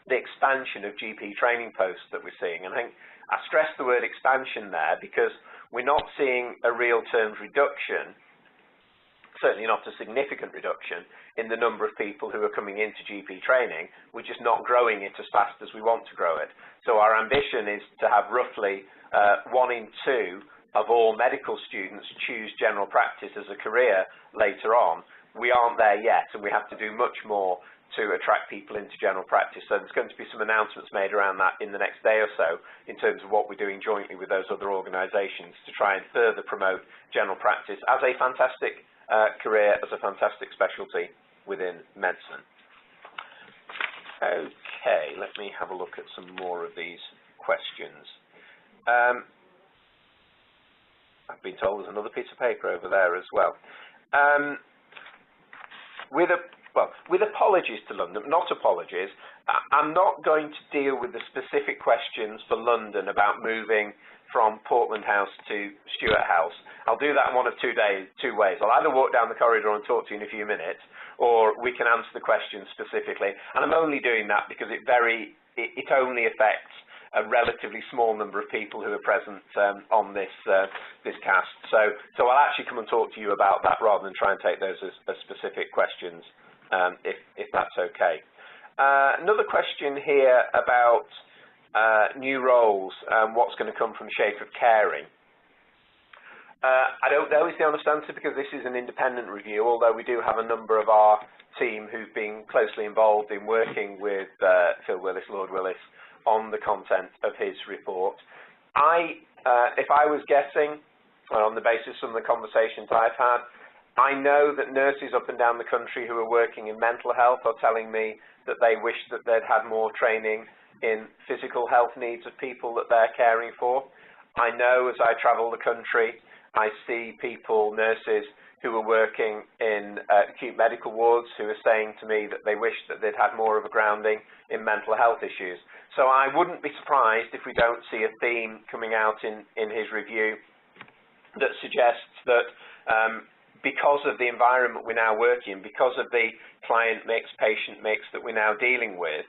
the expansion of GP training posts that we're seeing. And I think I stress the word expansion there because we're not seeing a real terms reduction, certainly not a significant reduction, in the number of people who are coming into GP training. We're just not growing it as fast as we want to grow it. So our ambition is to have roughly 1 in 2 of all medical students choose general practice as a career later on. we aren't there yet, and we have to do much more to attract people into general practice. So there's going to be some announcements made around that in the next day or so in terms of what we're doing jointly with those other organisations to try and further promote general practice as a fantastic career, as a fantastic specialty within medicine. Okay, let me have a look at some more of these questions. I've been told there's another piece of paper over there as well. With apologies to London, not apologies, I'm not going to deal with the specific questions for London about moving from Portland House to Stuart House. I'll do that in one of two ways. I'll either walk down the corridor and talk to you in a few minutes, or we can answer the questions specifically. And I'm only doing that because it only affects a relatively small number of people who are present on this cast. So I'll actually come and talk to you about that rather than try and take those as specific questions, if that's okay. Another question here about new roles, what's going to come from shape of caring. I don't know is the honest answer, because this is an independent review, although we do have a number of our team who've been closely involved in working with Phil Willis, Lord Willis, on the content of his report. If I was guessing, on the basis of some of the conversations I've had, I know that nurses up and down the country who are working in mental health are telling me that they wish that they'd had more training in physical health needs of people that they're caring for. I know as I travel the country, I see people, nurses, who are working in acute medical wards who are saying to me that they wish that they'd had more of a grounding in mental health issues. So I wouldn't be surprised if we don't see a theme coming out in his review that suggests that because of the environment we're now working in, because of the client mix, patient mix that we're now dealing with,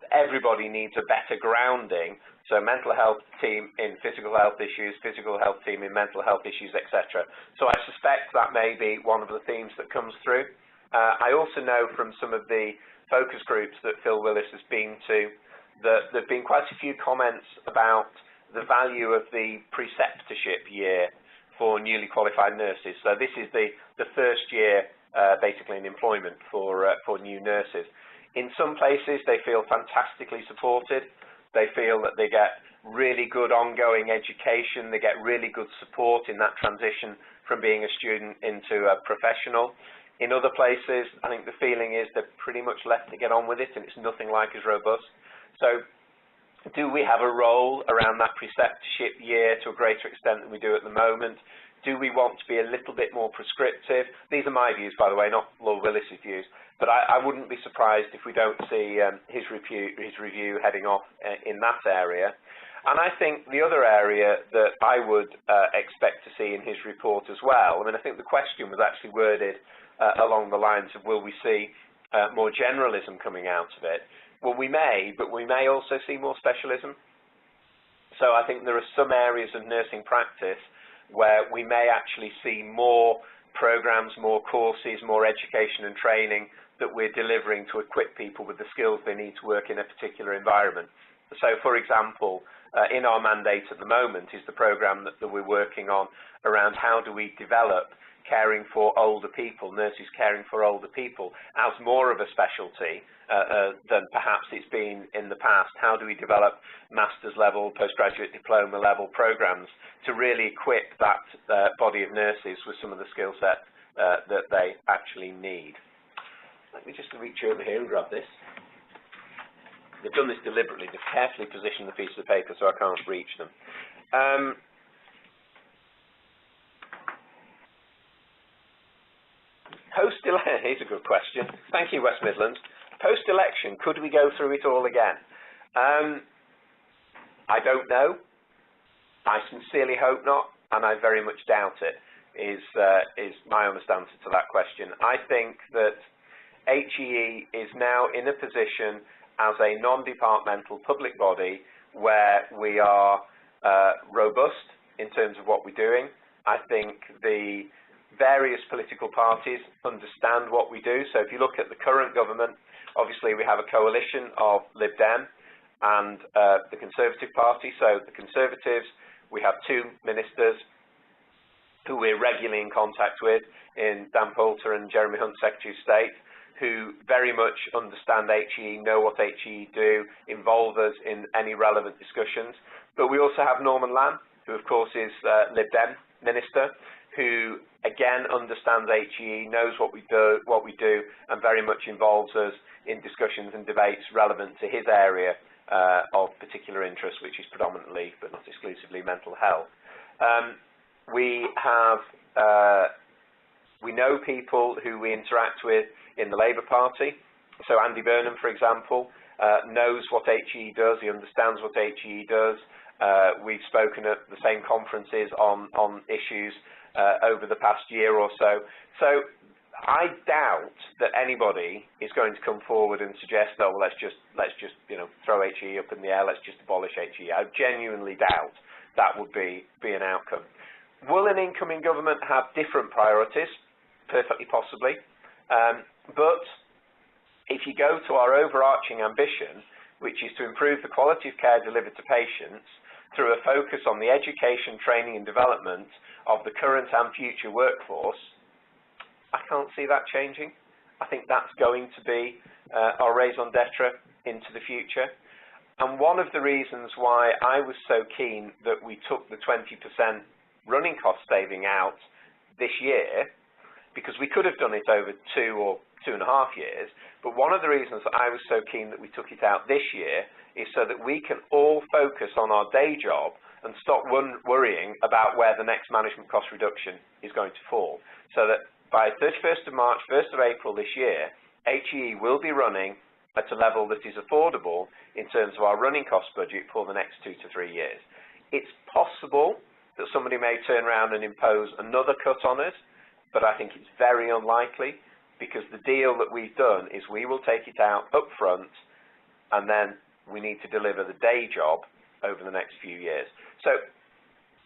everybody needs a better grounding. So mental health team in physical health issues, physical health team in mental health issues, etc. So I suspect that may be one of the themes that comes through. I also know from some of the focus groups that Phil Willis has been to that there have been quite a few comments about the value of the preceptorship year for newly qualified nurses. So this is the first year basically in employment for new nurses. In some places they feel fantastically supported. They feel that they get really good ongoing education, they get really good support in that transition from being a student into a professional. In other places, I think the feeling is they're pretty much left to get on with it, and it's nothing like as robust. So do we have a role around that preceptorship year to a greater extent than we do at the moment? Do we want to be a little bit more prescriptive? These are my views, by the way, not Lord Willis's views. But I wouldn't be surprised if we don't see his review heading off in that area. And I think the other area that I would expect to see in his report as well, I mean, I think the question was actually worded along the lines of, will we see more generalism coming out of it? Well, we may, but we may also see more specialism. So I think there are some areas of nursing practice where we may actually see more programs, more courses, more education and training that we're delivering to equip people with the skills they need to work in a particular environment. So, for example, in our mandate at the moment is the program that we're working on around how do we develop caring for older people, nurses caring for older people, as more of a specialty than perhaps it's been in the past. How do we develop master's level, postgraduate diploma level programs to really equip that body of nurses with some of the skill set that they actually need? Let me just reach over here and grab this. They've done this deliberately. They've carefully positioned the piece of paper so I can't reach them. Here's a good question. Thank you, West Midlands. Post-election, could we go through it all again? I don't know. I sincerely hope not, and I very much doubt it, is my honest answer to that question. I think that HEE is now in a position as a non-departmental public body where we are robust in terms of what we're doing. I think the various political parties understand what we do. So if you look at the current government, obviously we have a coalition of Lib Dem and the Conservative Party. So the Conservatives, we have two ministers who we're regularly in contact with, in Dan Poulter and Jeremy Hunt, Secretary of State, who very much understand HEE, know what HEE do, involve us in any relevant discussions. But we also have Norman Lamb, who of course is Lib Dem Minister, who again understands HEE, knows what we do, and very much involves us in discussions and debates relevant to his area of particular interest, which is predominantly, but not exclusively, mental health. We know people who we interact with in the Labour Party. So Andy Burnham, for example, knows what HEE does. He understands what HEE does. We've spoken at the same conferences on issues over the past year or so. So I doubt that anybody is going to come forward and suggest, oh, well, let's just throw HEE up in the air. Let's just abolish HEE. I genuinely doubt that would be an outcome. Will an incoming government have different priorities? Perfectly possibly. But if you go to our overarching ambition, which is to improve the quality of care delivered to patients through a focus on the education, training and development of the current and future workforce, I can't see that changing. I think that's going to be our raison d'etre into the future. And one of the reasons why I was so keen that we took the 20% running cost saving out this year, because we could have done it over 2 or 2.5 years, but one of the reasons that I was so keen that we took it out this year is so that we can all focus on our day job and stop worrying about where the next management cost reduction is going to fall. So that by 31st of March, 1st of April this year, HEE will be running at a level that is affordable in terms of our running cost budget for the next 2 to 3 years. It's possible that somebody may turn around and impose another cut on us, but I think it's very unlikely, because the deal that we've done is we will take it out up front, and then we need to deliver the day job over the next few years. So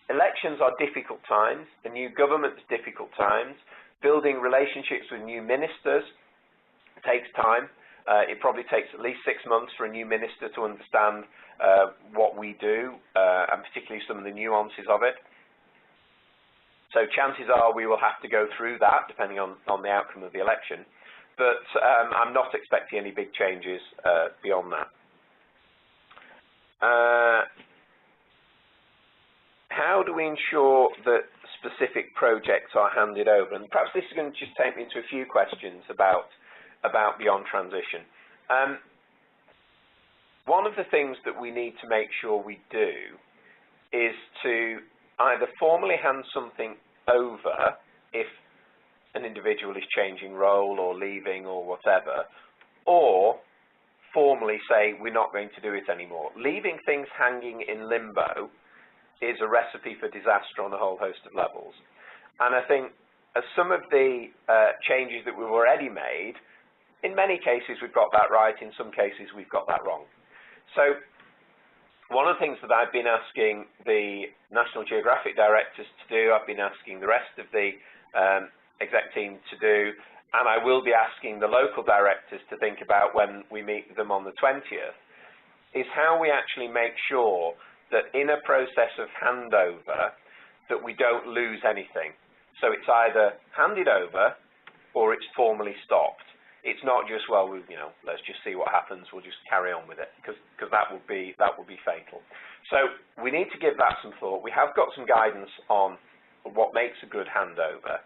elections are difficult times, the new government's difficult times, building relationships with new ministers takes time. It probably takes at least 6 months for a new minister to understand what we do, and particularly some of the nuances of it. So chances are we will have to go through that, depending on the outcome of the election. But I'm not expecting any big changes beyond that. How do we ensure that specific projects are handed over? And perhaps this is going to just take me to a few questions about Beyond Transition. One of the things that we need to make sure we do is to either formally hand something over if an individual is changing role or leaving or whatever, or formally say we're not going to do it anymore. Leaving things hanging in limbo is a recipe for disaster on a whole host of levels. And I think as some of the changes that we've already made, in many cases we've got that right, in some cases we've got that wrong. So one of the things that I've been asking the National Geographic directors to do, I've been asking the rest of the exec team to do, and I will be asking the local directors to think about when we meet them on the 20th, is how we actually make sure that in a process of handover that we don't lose anything. So it's either handed over or it's formally stopped. It's not just, well, let's just see what happens, we'll just carry on with it, because that would be fatal. So we need to give that some thought. We have got some guidance on what makes a good handover,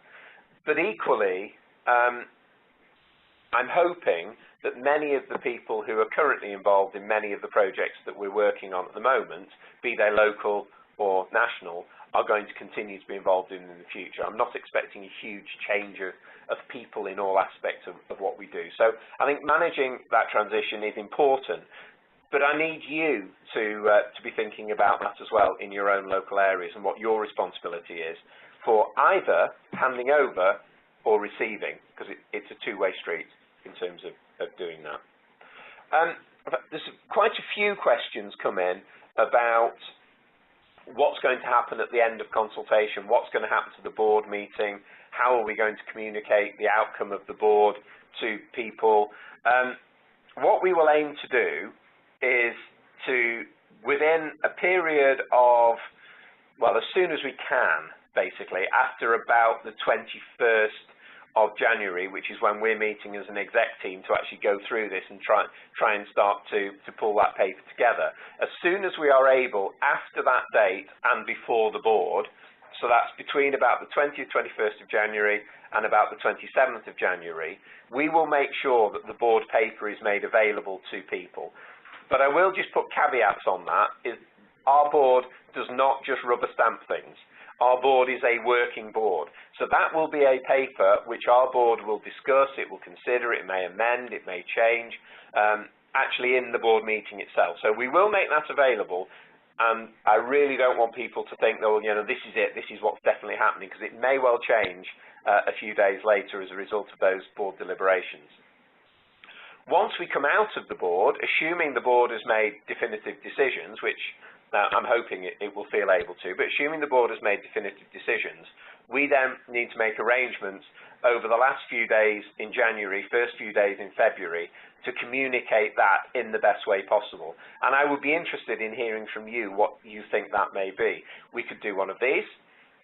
but equally, I'm hoping that many of the people who are currently involved in many of the projects that we're working on at the moment, be they local or national, are going to continue to be involved in the future. I'm not expecting a huge change of people in all aspects of what we do. So I think managing that transition is important, but I need you to be thinking about that as well in your own local areas and what your responsibility is for either handing over or receiving, because it's a two-way street in terms of doing that. There's quite a few questions come in about what's going to happen at the end of consultation, what's going to happen to the board meeting, how are we going to communicate the outcome of the board to people. What we will aim to do is to, within a period of, well, as soon as we can, basically, after about the 21st of January, which is when we're meeting as an exec team to actually go through this and try and start to pull that paper together. As soon as we are able, after that date and before the board, so that's between about the 20th, 21st of January and about the 27th of January, we will make sure that the board paper is made available to people. But I will just put caveats on that. Our board does not just rubber stamp things. Our board is a working board. So that will be a paper which our board will discuss, it will consider, it may amend, it may change, actually in the board meeting itself. So we will make that available, and I really don't want people to think, oh, you know, this is it, this is what's definitely happening, because it may well change a few days later as a result of those board deliberations. Once we come out of the board, assuming the board has made definitive decisions, which I'm hoping it will feel able to, but assuming the board has made definitive decisions, we then need to make arrangements over the last few days in January, first few days in February, to communicate that in the best way possible. And I would be interested in hearing from you what you think that may be. We could do one of these.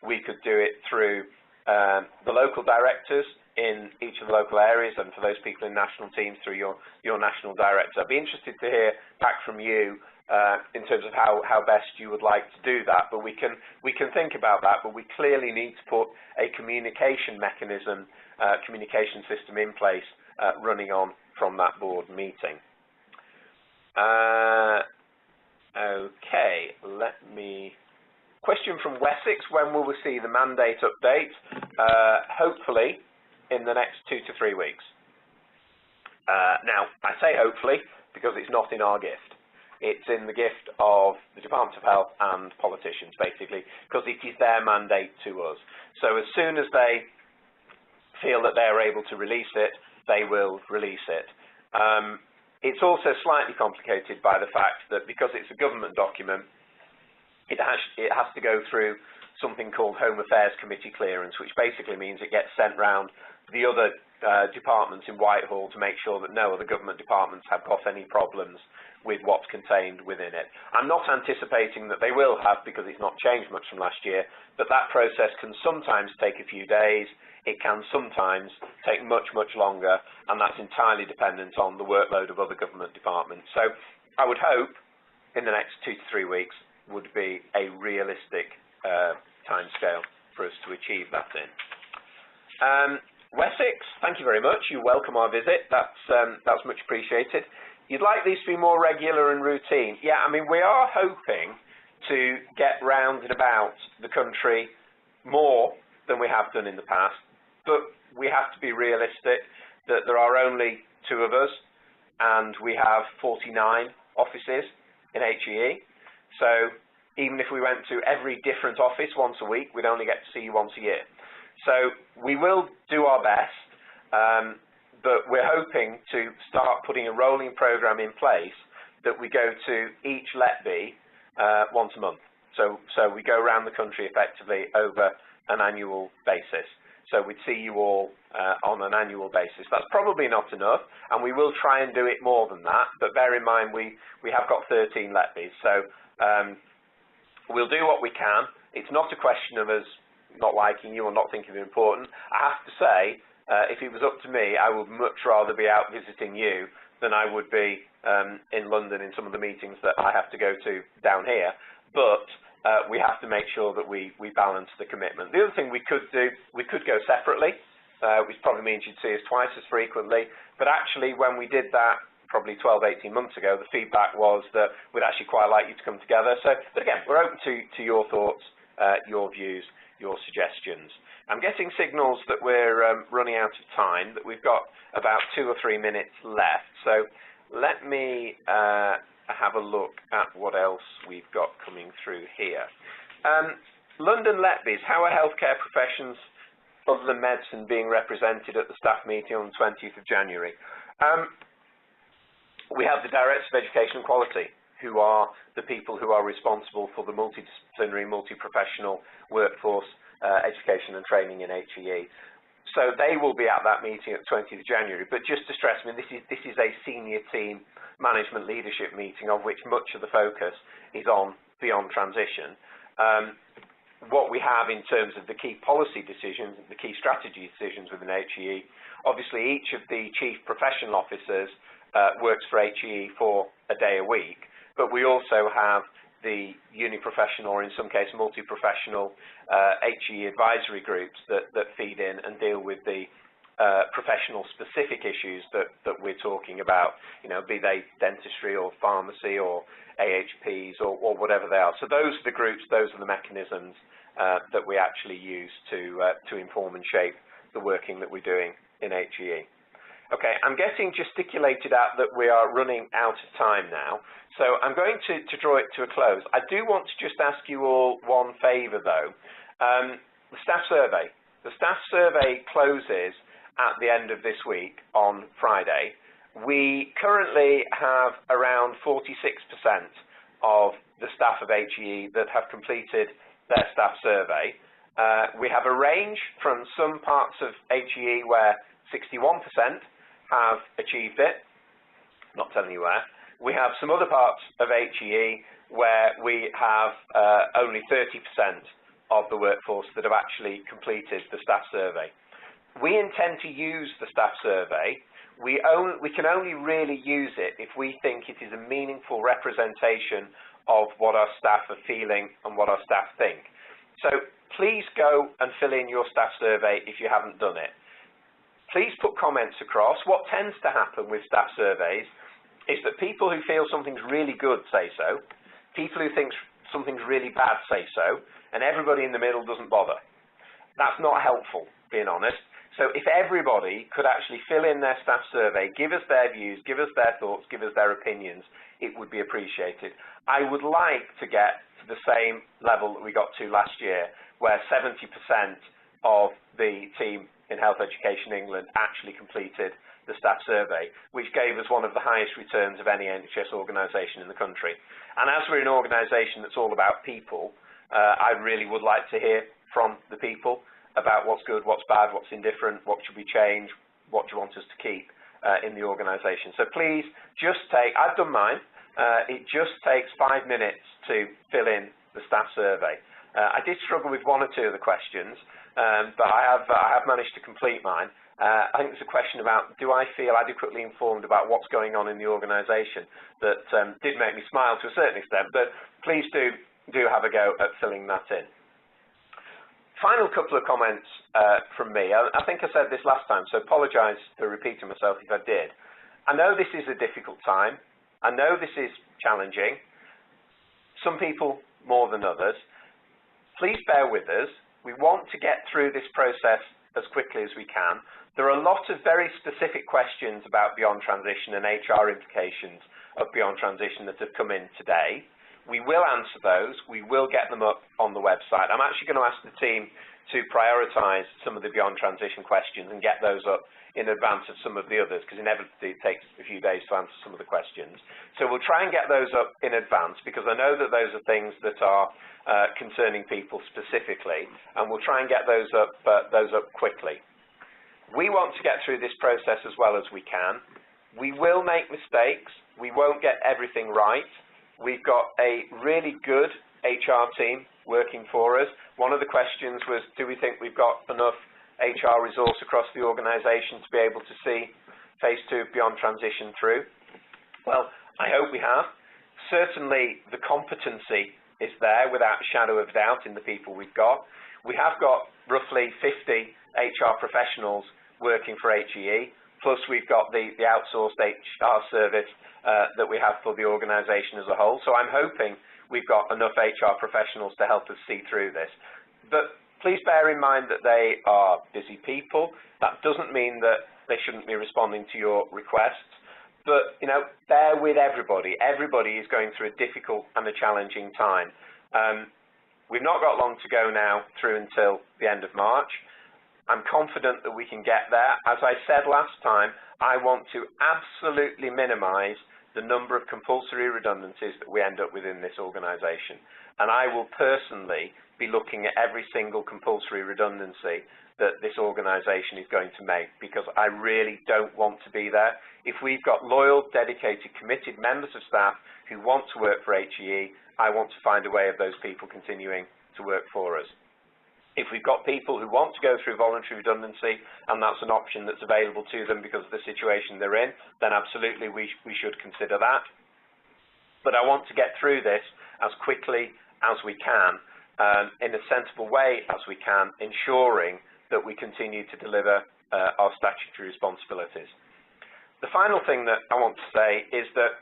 We could do it through the local directors in each of the local areas, and for those people in national teams, through your national director. I'd be interested to hear back from you in terms of how best you would like to do that, but we can think about that, but we clearly need to put a communication mechanism, communication system in place running on from that board meeting. Okay, question from Wessex, when will we see the mandate update? Hopefully in the next 2 to 3 weeks. Now, I say hopefully because it's not in our gift. It's in the gift of the Department of Health and politicians, basically, because it is their mandate to us. So as soon as they feel that they're able to release it, they will release it. It's also slightly complicated by the fact that because it's a government document, it has to go through something called Home Affairs Committee clearance, which basically means it gets sent round the other departments in Whitehall to make sure that no other government departments have got any problems with what's contained within it. I'm not anticipating that they will have, because it's not changed much from last year, but that process can sometimes take a few days, it can sometimes take much, much longer, and that's entirely dependent on the workload of other government departments. So I would hope in the next 2 to 3 weeks would be a realistic timescale for us to achieve that in. Wessex, thank you very much. You welcome our visit. That's much appreciated. You'd like these to be more regular and routine. Yeah, I mean, we are hoping to get round and about the country more than we have done in the past, but we have to be realistic that there are only 2 of us, and we have 49 offices in HEE. So even if we went to every different office once a week, we'd only get to see you once a year. So we will do our best, but we're hoping to start putting a rolling program in place that we go to each LETB once a month. So we go around the country effectively over an annual basis. So we'd see you all on an annual basis. That's probably not enough, and we will try and do it more than that, but bear in mind we have got 13 LETBs, so we'll do what we can. It's not a question of us not liking you or not thinking you're important. I have to say, if it was up to me, I would much rather be out visiting you than I would be in London in some of the meetings that I have to go to down here. But we have to make sure that we balance the commitment. The other thing we could do, we could go separately, which probably means you'd see us twice as frequently. But actually, when we did that probably 12, 18 months ago, the feedback was that we'd actually quite like you to come together. So, but again, we're open to your thoughts, your views, your suggestions. I'm getting signals that we're running out of time, that we've got about 2 or 3 minutes left. So let me have a look at what else we've got coming through here. London LETBs, how are healthcare professions other than medicine being represented at the staff meeting on the 20th of January? We have the Directors of Education and Quality, who are the people who are responsible for the multidisciplinary, multi-professional workforce education and training in HEE. So they will be at that meeting at the 20th of January. But just to stress, I mean, this is a senior team management leadership meeting of which much of the focus is on beyond transition. what we have in terms of the key policy decisions, the key strategy decisions within HEE. Obviously, each of the chief professional officers works for HEE for a day a week, but we also have the uni-professional, or in some cases multi-professional HEE advisory groups that feed in and deal with the professional specific issues that we're talking about, be they dentistry or pharmacy or AHPs or whatever they are. So those are the groups, those are the mechanisms that we actually use to inform and shape the working that we're doing in HEE. Okay, I'm getting gesticulated at that we are running out of time now, so I'm going to draw it to a close. I do want to just ask you all one favour though. The staff survey. The staff survey closes at the end of this week on Friday. We currently have around 46% of the staff of HEE that have completed their staff survey. We have a range from some parts of HEE where 61% have achieved it, not telling you where. We have some other parts of HEE where we have only 30% of the workforce that have actually completed the staff survey. We intend to use the staff survey. We can only really use it if we think it is a meaningful representation of what our staff are feeling and what our staff think. So please go and fill in your staff survey if you haven't done it. Please put comments across. What tends to happen with staff surveys is that people who feel something's really good say so, people who think something's really bad say so, and everybody in the middle doesn't bother. That's not helpful, being honest. So if everybody could actually fill in their staff survey, give us their views, give us their thoughts, give us their opinions, it would be appreciated. I would like to get to the same level that we got to last year, where 70% of the team in Health Education England actually completed the staff survey, which gave us one of the highest returns of any NHS organisation in the country. And as we're an organisation that's all about people, I really would like to hear from the people about what's good, what's bad, what's indifferent, what should we change, what do you want us to keep in the organisation. So please just I've done mine, it just takes 5 minutes to fill in the staff survey. I did struggle with one or two of the questions, but I have managed to complete mine. I think there's a question about, do I feel adequately informed about what's going on in the organisation? That did make me smile to a certain extent, but please do have a go at filling that in. Final couple of comments from me. I think I said this last time, so apologise for repeating myself if I did. I know this is a difficult time. I know this is challenging. Some people more than others. Please bear with us. We want to get through this process as quickly as we can. There are a lot of very specific questions about Beyond Transition and HR implications of Beyond Transition that have come in today. We will answer those. We will get them up on the website. I'm actually going to ask the team to prioritise some of the Beyond Transition questions and get those up in advance of some of the others, because inevitably it takes a few days to answer some of the questions. So we'll try and get those up in advance, because I know that those are things that are concerning people specifically, and we'll try and get those up quickly. We want to get through this process as well as we can. We will make mistakes. We won't get everything right. We've got a really good HR team working for us. One of the questions was, do we think we've got enough HR resource across the organisation to be able to see Phase 2 Beyond Transition through? Well, I hope we have. Certainly the competency is there without a shadow of doubt in the people we've got. We have got roughly 50 HR professionals working for HEE, plus we've got the outsourced HR service that we have for the organisation as a whole. So I'm hoping we've got enough HR professionals to help us see through this. But please bear in mind that they are busy people. That doesn't mean that they shouldn't be responding to your requests. But, bear with everybody. Everybody is going through a difficult and a challenging time. We've not got long to go now through until the end of March. I'm confident that we can get there. As I said last time, I want to absolutely minimise the number of compulsory redundancies that we end up with in this organisation. And I will personally be looking at every single compulsory redundancy that this organisation is going to make, because I really don't want to be there. If we've got loyal, dedicated, committed members of staff who want to work for HEE, I want to find a way of those people continuing to work for us. If we've got people who want to go through voluntary redundancy and that's an option that's available to them because of the situation they're in, then absolutely we should consider that. But I want to get through this as quickly as we can, in a sensible way as we can, ensuring that we continue to deliver our statutory responsibilities. The final thing that I want to say is that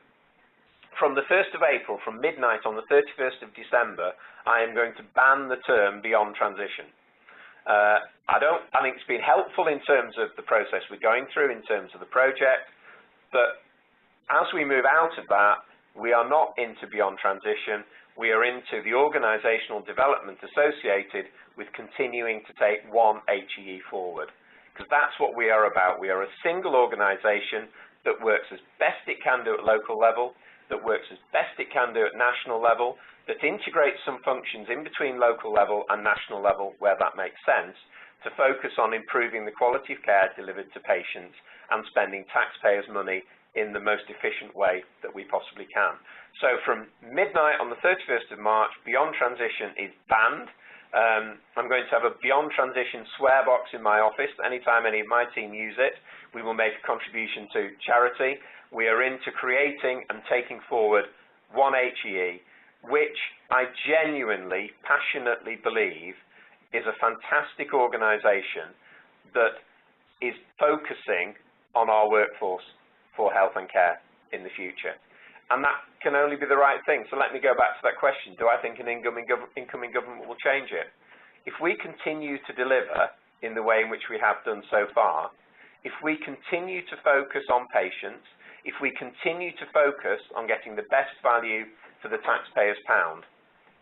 from the 1st of April, from midnight on the 31st of December, I am going to ban the term beyond transition. I think it's been helpful in terms of the process we're going through, in terms of the project, but as we move out of that, we are not into beyond transition, we are into the organisational development associated with continuing to take one HEE forward. Because that's what we are about. We are a single organisation that works as best it can do at local level, that works as best it can do at national level, that integrates some functions in between local level and national level where that makes sense, to focus on improving the quality of care delivered to patients and spending taxpayers' money in the most efficient way that we possibly can. So from midnight on the 31st of March, beyond transition is banned. I'm going to have a beyond transition swear box in my office. Anytime any of my team use it, we will make a contribution to charity. We are into creating and taking forward one HEE, which I genuinely, passionately believe is a fantastic organisation that is focusing on our workforce for health and care in the future. And that can only be the right thing. So let me go back to that question. Do I think an incoming government will change it? If we continue to deliver in the way in which we have done so far, if we continue to focus on patients, if we continue to focus on getting the best value for the taxpayer's pound,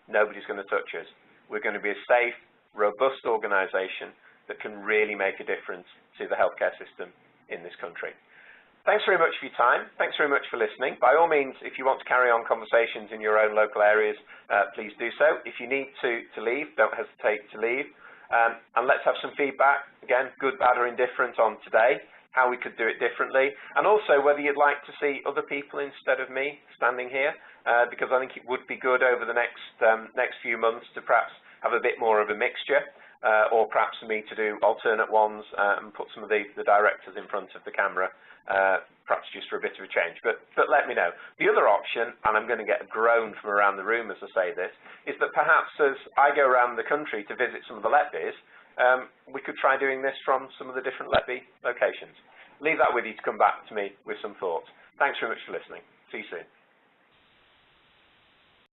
nobody's going to touch us. We're going to be a safe, robust organisation that can really make a difference to the healthcare system in this country. Thanks very much for your time. Thanks very much for listening. By all means, if you want to carry on conversations in your own local areas, please do so. If you need to leave, don't hesitate to leave. And let's have some feedback, again, good, bad or indifferent on today, how we could do it differently, and also whether you'd like to see other people instead of me standing here, because I think it would be good over the next few months to perhaps have a bit more of a mixture, or perhaps for me to do alternate ones and put some of the directors in front of the camera, perhaps just for a bit of a change. But let me know. The other option, and I'm going to get a groan from around the room as I say this, is that perhaps as I go around the country to visit some of the LEPBs, we could try doing this from some of the different LEPB locations. Leave that with you to come back to me with some thoughts. Thanks very much for listening. See you soon.